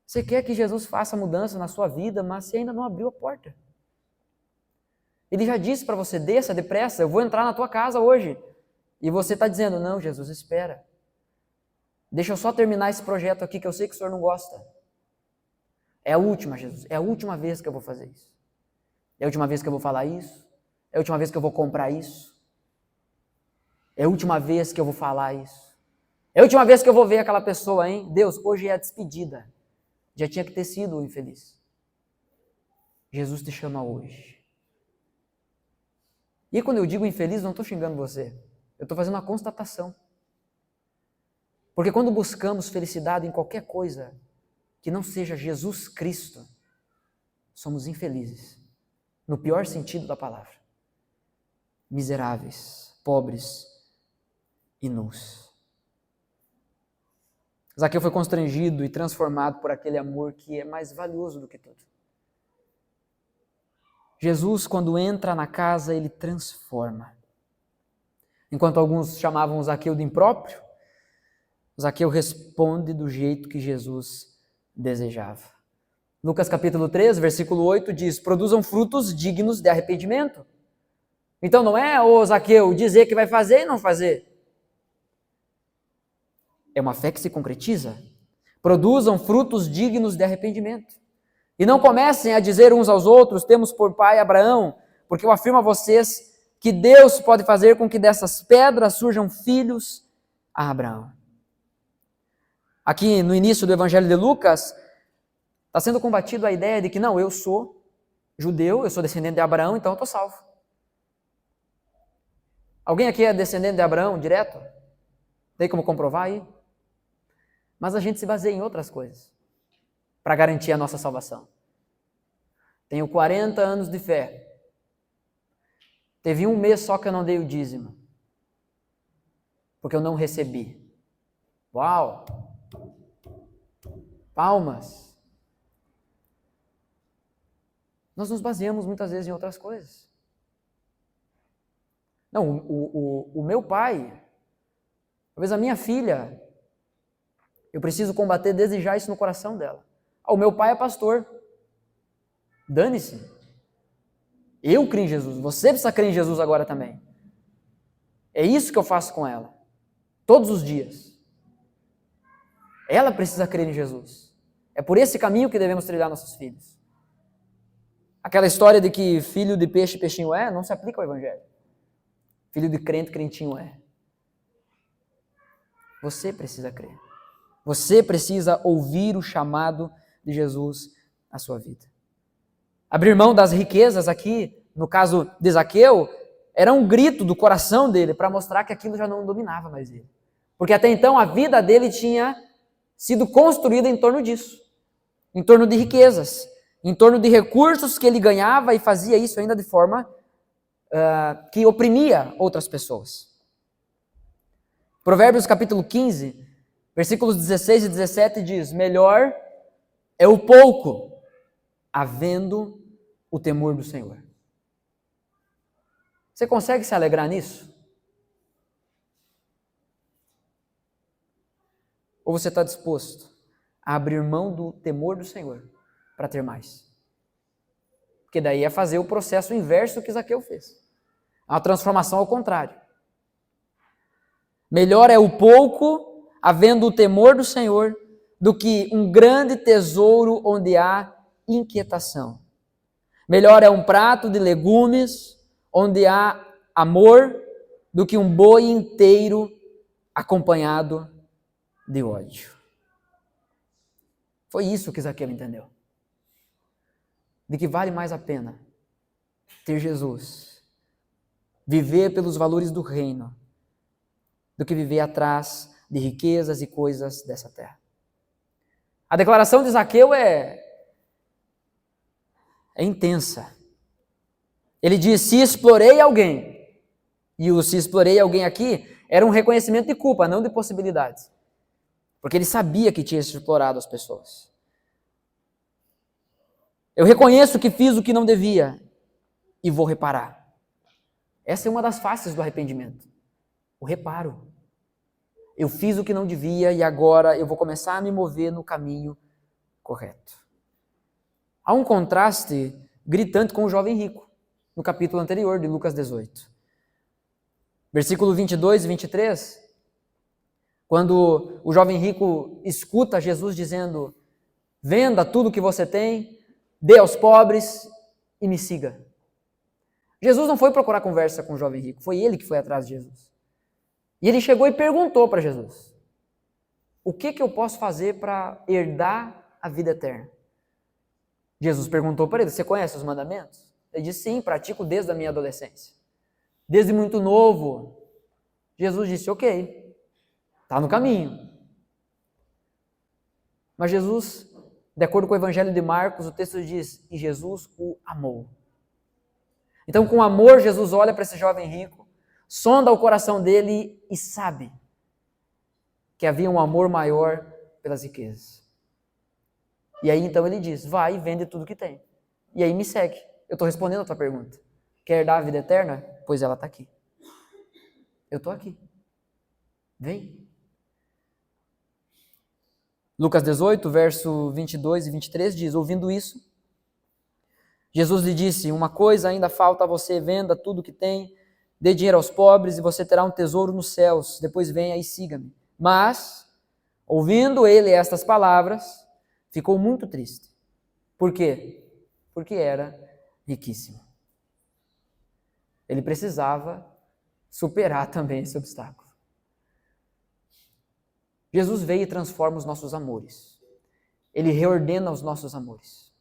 Você quer que Jesus faça mudança na sua vida, mas você ainda não abriu a porta. Ele já disse para você, desça depressa, eu vou entrar na tua casa hoje. E você está dizendo, não, Jesus, espera. Deixa eu só terminar esse projeto aqui que eu sei que o Senhor não gosta. É a última, Jesus, é a última vez que eu vou fazer isso. É a última vez que eu vou falar isso. É a última vez que eu vou comprar isso. É a última vez que eu vou falar isso. É a última vez que eu vou ver aquela pessoa, hein? Deus, hoje é a despedida. Já tinha que ter sido o infeliz. Jesus te chama hoje. E quando eu digo infeliz, não estou xingando você. Eu estou fazendo uma constatação. Porque quando buscamos felicidade em qualquer coisa que não seja Jesus Cristo, somos infelizes. No pior sentido da palavra. Miseráveis, pobres e nus. Zaqueu foi constrangido e transformado por aquele amor que é mais valioso do que tudo. Jesus, quando entra na casa, ele transforma. Enquanto alguns chamavam Zaqueu de impróprio, Zaqueu responde do jeito que Jesus desejava. Lucas capítulo 3, versículo 8 diz, produzam frutos dignos de arrependimento. Então não é, ô Zaqueu, dizer que vai fazer e não fazer. É uma fé que se concretiza. Produzam frutos dignos de arrependimento. E não comecem a dizer uns aos outros, temos por pai Abraão, porque eu afirmo a vocês que Deus pode fazer com que dessas pedras surjam filhos a Abraão. Aqui no início do Evangelho de Lucas, está sendo combatido a ideia de que não, eu sou judeu, eu sou descendente de Abraão, então eu estou salvo. Alguém aqui é descendente de Abraão direto? Tem como comprovar aí? Mas a gente se baseia em outras coisas para garantir a nossa salvação. Tenho 40 anos de fé. Teve um mês só que eu não dei o dízimo. Porque eu não recebi. Uau! Palmas! Nós nos baseamos muitas vezes em outras coisas. Não, o meu pai, talvez a minha filha, eu preciso combater desde já isso no coração dela. O meu pai é pastor. Dane-se. Eu creio em Jesus. Você precisa crer em Jesus agora também. É isso que eu faço com ela. Todos os dias. Ela precisa crer em Jesus. É por esse caminho que devemos trilhar nossos filhos. Aquela história de que filho de peixe, peixinho é, não se aplica ao Evangelho. Filho de crente, crentinho é. Você precisa crer. Você precisa ouvir o chamado de Jesus à sua vida. Abrir mão das riquezas aqui, no caso de Zaqueu, era um grito do coração dele para mostrar que aquilo já não dominava mais ele. Porque até então a vida dele tinha sido construída em torno disso. Em torno de riquezas. Em torno de recursos que ele ganhava e fazia isso ainda de forma que oprimia outras pessoas. Provérbios capítulo 15, versículos 16 e 17 diz, melhor é o pouco, havendo o temor do Senhor. Você consegue se alegrar nisso? Ou você está disposto a abrir mão do temor do Senhor para ter mais? Porque daí é fazer o processo inverso que Zaqueu fez. É uma transformação ao contrário. Melhor é o pouco, havendo o temor do Senhor, do que um grande tesouro onde há inquietação. Melhor é um prato de legumes onde há amor do que um boi inteiro acompanhado de ódio. Foi isso que Zaqueu entendeu. de que vale mais a pena ter Jesus, viver pelos valores do reino, do que viver atrás de riquezas e coisas dessa terra. A declaração de Zaqueu é intensa. Ele diz: se explorei alguém, e o se explorei alguém aqui era um reconhecimento de culpa, não de possibilidades. Porque ele sabia que tinha explorado as pessoas. Eu reconheço que fiz o que não devia e vou reparar. Essa é uma das faces do arrependimento. O reparo. Eu fiz o que não devia e agora eu vou começar a me mover no caminho correto. Há um contraste gritante com o jovem rico, no capítulo anterior de Lucas 18. Versículo 22 e 23, quando o jovem rico escuta Jesus dizendo: venda tudo que você tem, dê aos pobres e me siga. Jesus não foi procurar conversa com o jovem rico, foi ele que foi atrás de Jesus. E ele chegou e perguntou para Jesus: o que eu posso fazer para herdar a vida eterna? Jesus perguntou para ele: você conhece os mandamentos? Ele disse: sim, pratico desde a minha adolescência. Desde muito novo. Jesus disse: ok, está no caminho. Mas Jesus, de acordo com o Evangelho de Marcos, o texto diz: e Jesus o amou. Então, com amor, Jesus olha para esse jovem rico, sonda o coração dele e sabe que havia um amor maior pelas riquezas. E aí, então, ele diz: vai e vende tudo que tem. E aí me segue. Eu estou respondendo a tua pergunta. Quer dar a vida eterna? Pois ela está aqui. Eu estou aqui. Vem. Lucas 18, verso 22 e 23 diz: ouvindo isso, Jesus lhe disse: uma coisa ainda falta a você, venda tudo que tem, dê dinheiro aos pobres e você terá um tesouro nos céus, depois venha e siga-me. Mas, ouvindo ele estas palavras, ficou muito triste. Por quê? Porque era riquíssimo. Ele precisava superar também esse obstáculo. Jesus veio e transforma os nossos amores. Ele reordena os nossos amores.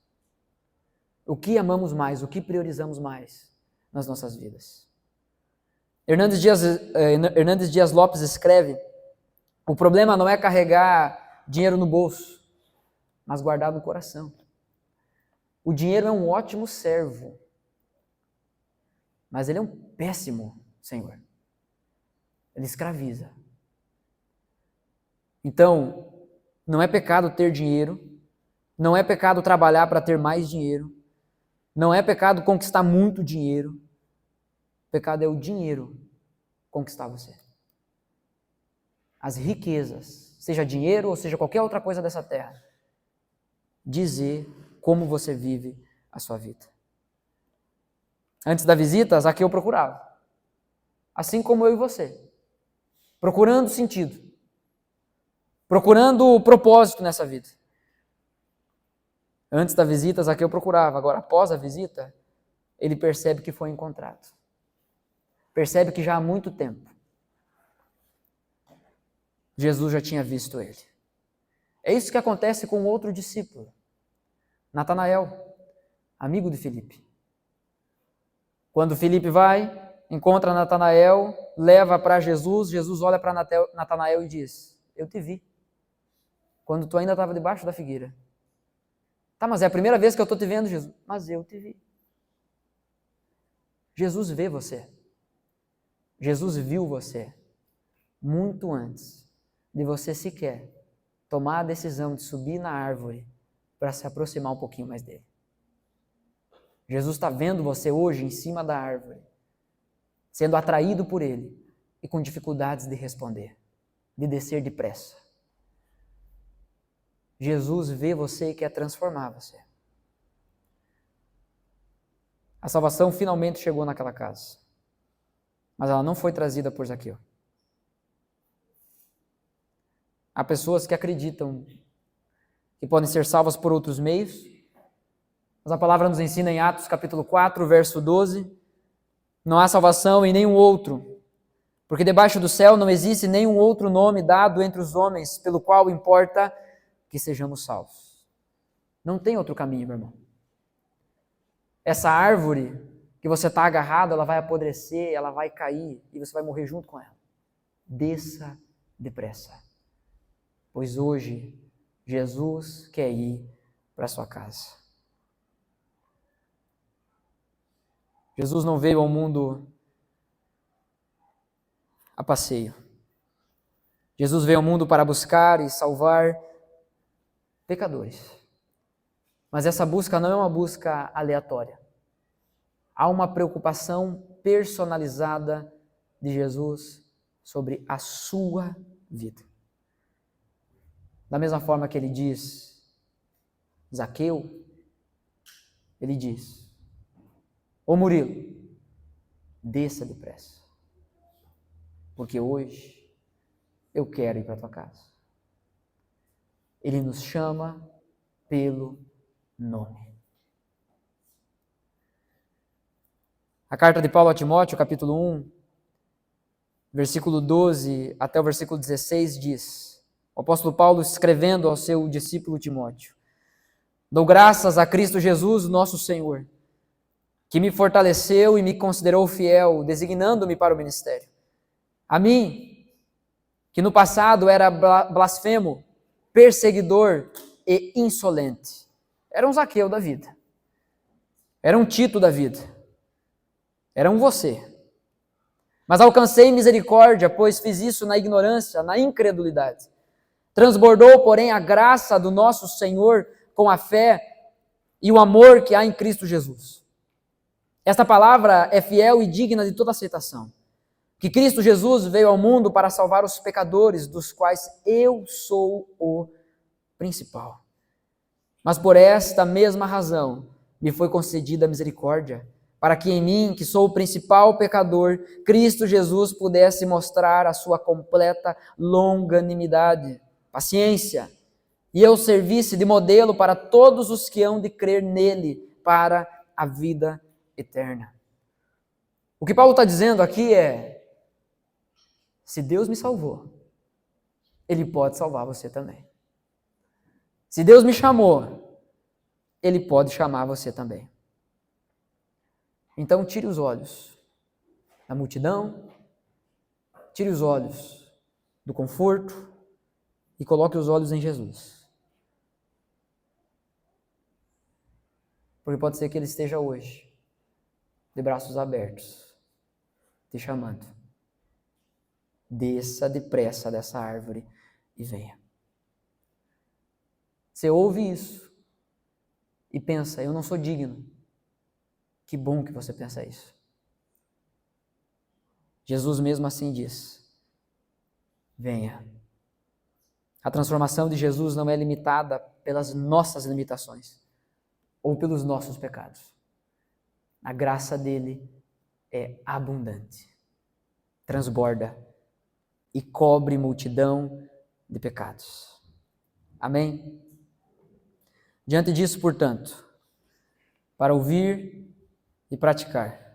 O que amamos mais, o que priorizamos mais nas nossas vidas. Hernandes Dias Lopes escreve: o problema não é carregar dinheiro no bolso, mas guardar no coração. O dinheiro é um ótimo servo, mas ele é um péssimo senhor. Ele escraviza. Então, não é pecado ter dinheiro, não é pecado trabalhar para ter mais dinheiro, não é pecado conquistar muito dinheiro. O pecado é o dinheiro conquistar você. As riquezas, seja dinheiro ou seja qualquer outra coisa dessa terra, dizer como você vive a sua vida. Antes da visita, Zaqueu procurava. Assim como eu e você. Procurando sentido. Procurando propósito nessa vida. Antes da visita, Zaqueu procurava. Agora, após a visita, ele percebe que foi encontrado. Percebe que já há muito tempo Jesus já tinha visto ele. É isso que acontece com outro discípulo, Natanael, amigo de Filipe. Quando Filipe vai, encontra Natanael, leva para Jesus, Jesus olha para Natanael e diz: eu te vi, quando tu ainda estava debaixo da figueira. Tá, mas é a primeira vez que eu estou te vendo, Jesus. Mas eu te vi. Jesus vê você. Jesus viu você muito antes de você sequer tomar a decisão de subir na árvore para se aproximar um pouquinho mais dele. Jesus está vendo você hoje em cima da árvore, sendo atraído por ele e com dificuldades de responder, de descer depressa. Jesus vê você e quer transformar você. A salvação finalmente chegou naquela casa, mas ela não foi trazida por Zaqueu. Há pessoas que acreditam que podem ser salvas por outros meios, mas a palavra nos ensina em Atos capítulo 4, verso 12, não há salvação em nenhum outro, porque debaixo do céu não existe nenhum outro nome dado entre os homens pelo qual importa que sejamos salvos. Não tem outro caminho, meu irmão. essa árvore que você está agarrado, ela vai apodrecer, ela vai cair e você vai morrer junto com ela. Desça depressa, pois hoje Jesus quer ir para a sua casa. Jesus não veio ao mundo a passeio. Jesus veio ao mundo para buscar e salvar pecadores. Mas essa busca não é uma busca aleatória. Há uma preocupação personalizada de Jesus sobre a sua vida. Da mesma forma que ele diz, Zaqueu, ele diz, ô Murilo, desça depressa, porque hoje eu quero ir para a tua casa. Ele nos chama pelo nome. A carta de Paulo a Timóteo, capítulo 1, versículo 12 até o versículo 16 diz, o apóstolo Paulo escrevendo ao seu discípulo Timóteo, dou graças a Cristo Jesus, nosso Senhor, que me fortaleceu e me considerou fiel, designando-me para o ministério. A mim, que no passado era blasfemo, perseguidor e insolente. Era um Zaqueu da vida. Era um Tito da vida. Era um você. Mas alcancei misericórdia, pois fiz isso na ignorância, na incredulidade. Transbordou, porém, a graça do nosso Senhor com a fé e o amor que há em Cristo Jesus. Esta palavra é fiel e digna de toda aceitação. Que Cristo Jesus veio ao mundo para salvar os pecadores, dos quais eu sou o principal. Mas por esta mesma razão me foi concedida a misericórdia, para que em mim, que sou o principal pecador, Cristo Jesus pudesse mostrar a sua completa longanimidade, paciência, e eu servisse de modelo para todos os que hão de crer nele para a vida eterna. O que Paulo está dizendo aqui é, se Deus me salvou, Ele pode salvar você também. Se Deus me chamou, Ele pode chamar você também. Então tire os olhos da multidão, tire os olhos do conforto e coloque os olhos em Jesus. Porque pode ser que Ele esteja hoje, de braços abertos, te chamando. Desça depressa dessa árvore e venha. Você ouve isso e pensa, eu não sou digno. Que bom que você pensa isso. Jesus mesmo assim diz, venha. A transformação de Jesus não é limitada pelas nossas limitações ou pelos nossos pecados. A graça dele é abundante, transborda e cobre multidão de pecados. Amém? Diante disso, portanto, para ouvir e praticar,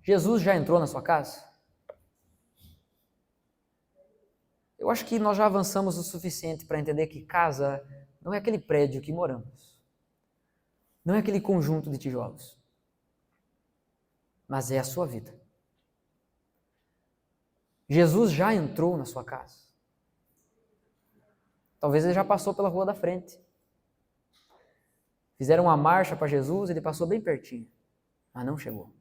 Jesus já entrou na sua casa? Eu acho que nós já avançamos o suficiente para entender que casa não é aquele prédio que moramos. Não é aquele conjunto de tijolos. Mas é a sua vida. Jesus já entrou na sua casa. Talvez ele já passou pela rua da frente. Fizeram uma marcha para Jesus, ele passou bem pertinho, mas não chegou.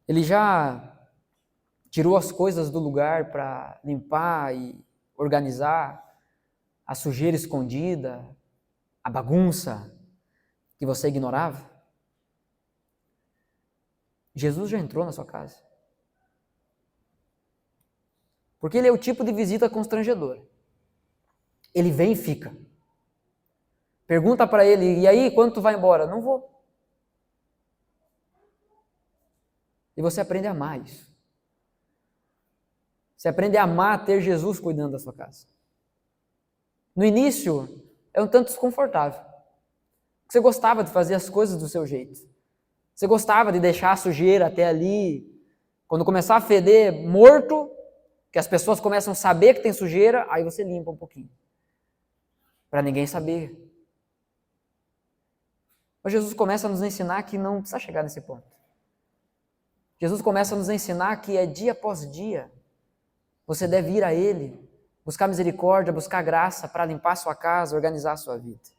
Ele já tirou as coisas do lugar para limpar e organizar a sujeira escondida, a bagunça que você ignorava. Jesus já entrou na sua casa. Porque ele é o tipo de visita constrangedora. Ele vem e fica. Pergunta para ele, e aí, quando tu vai embora? Não vou. E você aprende a amar isso. Você aprende a amar ter Jesus cuidando da sua casa. No início, é um tanto desconfortável. Você gostava de fazer as coisas do seu jeito. Você gostava de deixar a sujeira até ali, quando começar a feder morto, que as pessoas começam a saber que tem sujeira, aí você limpa um pouquinho, para ninguém saber. Mas Jesus começa a nos ensinar que não precisa chegar nesse ponto. Jesus começa a nos ensinar que é dia após dia, você deve ir a Ele, buscar misericórdia, buscar graça para limpar a sua casa, organizar a sua vida.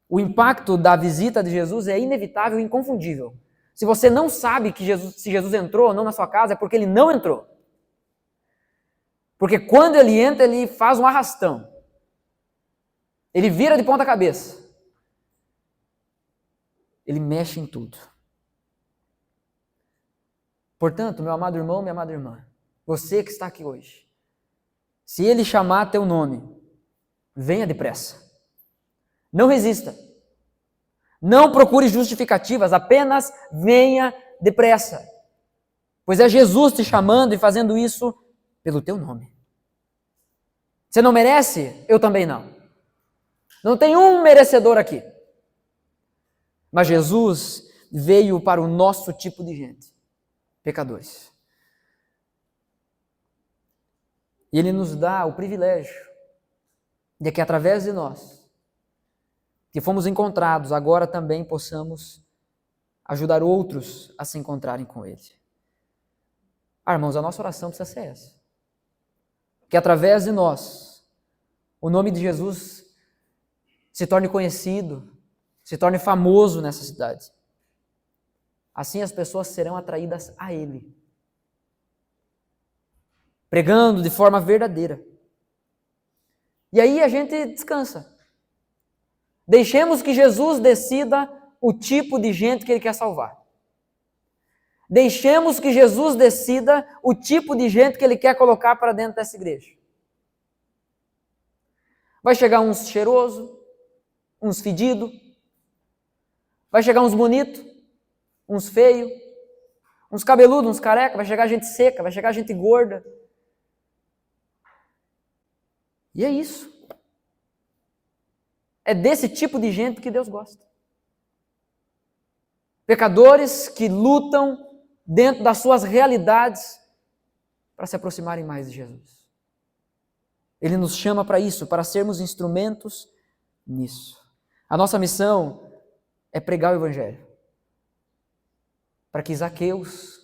O impacto da visita de Jesus é inevitável e inconfundível. Se você não sabe que se Jesus entrou ou não na sua casa, é porque Ele não entrou. Porque quando Ele entra, Ele faz um arrastão. Ele vira de ponta cabeça. Ele mexe em tudo. Portanto, meu amado irmão, minha amada irmã, você que está aqui hoje, se Ele chamar teu nome, venha depressa. Não resista. Não procure justificativas, apenas venha depressa. Pois é Jesus te chamando e fazendo isso pelo teu nome. Você não merece? Eu também não. Não tem um merecedor aqui. Mas Jesus veio para o nosso tipo de gente, pecadores. E Ele nos dá o privilégio de que através de nós, que fomos encontrados, agora também possamos ajudar outros a se encontrarem com Ele. Irmãos, a nossa oração precisa ser essa. Que através de nós, o nome de Jesus se torne conhecido, se torne famoso nessa cidade. Assim as pessoas serão atraídas a Ele, pregando de forma verdadeira. E aí a gente descansa. Deixemos que Jesus decida o tipo de gente que Ele quer salvar. Deixemos que Jesus decida o tipo de gente que Ele quer colocar para dentro dessa igreja. Vai chegar uns cheiroso, uns fedido, vai chegar uns bonito, uns feio, uns cabeludos, uns careca, vai chegar gente seca, vai chegar gente gorda. E é isso. É desse tipo de gente que Deus gosta. Pecadores que lutam dentro das suas realidades para se aproximarem mais de Jesus. Ele nos chama para isso, para sermos instrumentos nisso. A nossa missão é pregar o Evangelho. Para que Zaqueus,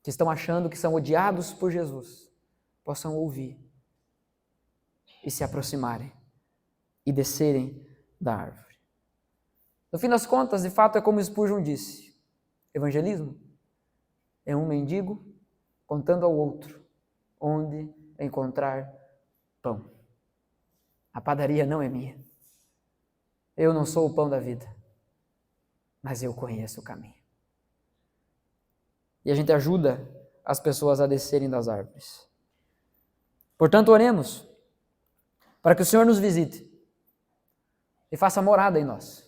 que estão achando que são odiados por Jesus, possam ouvir e se aproximarem e descerem da árvore. No fim das contas, de fato, é como Spurgeon disse: evangelismo é um mendigo contando ao outro onde encontrar pão. A padaria não é minha. Eu não sou o pão da vida, mas eu conheço o caminho. E a gente ajuda as pessoas a descerem das árvores. Portanto, oremos para que o Senhor nos visite e faça morada em nós.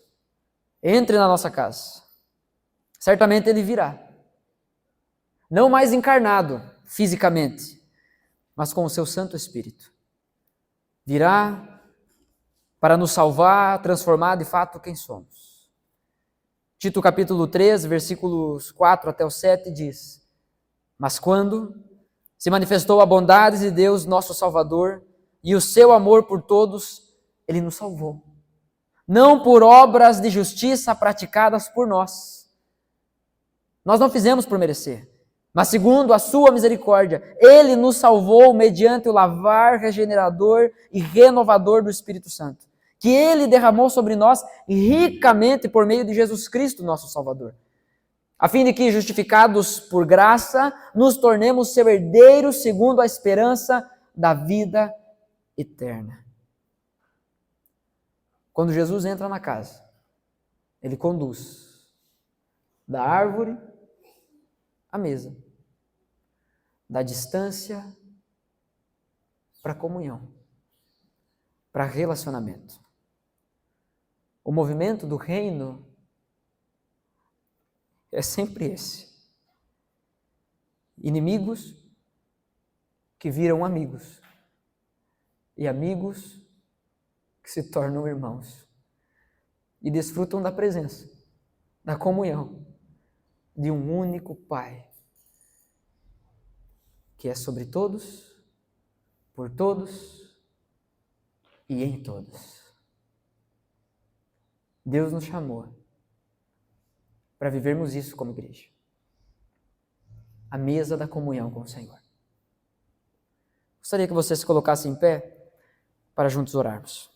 Entre na nossa casa. Certamente Ele virá. Não mais encarnado fisicamente, mas com o seu Santo Espírito. Virá para nos salvar, transformar de fato quem somos. Tito capítulo 3, versículos 4 até o 7 diz: mas quando se manifestou a bondade de Deus, nosso Salvador, e o seu amor por todos, Ele nos salvou. Não por obras de justiça praticadas por nós. Nós não fizemos por merecer, mas segundo a sua misericórdia, Ele nos salvou mediante o lavar regenerador e renovador do Espírito Santo, que Ele derramou sobre nós ricamente por meio de Jesus Cristo, nosso Salvador, a fim de que, justificados por graça, nos tornemos seus herdeiros segundo a esperança da vida eterna. Quando Jesus entra na casa, Ele conduz da árvore à mesa, da distância para a comunhão, para relacionamento. O movimento do reino é sempre esse. Inimigos que viram amigos e amigos que se tornam irmãos e desfrutam da presença da comunhão de um único Pai, que é sobre todos, por todos e em todos. Deus nos chamou para vivermos isso como igreja. A mesa da comunhão com o Senhor. Gostaria que você se colocasse em pé para juntos orarmos.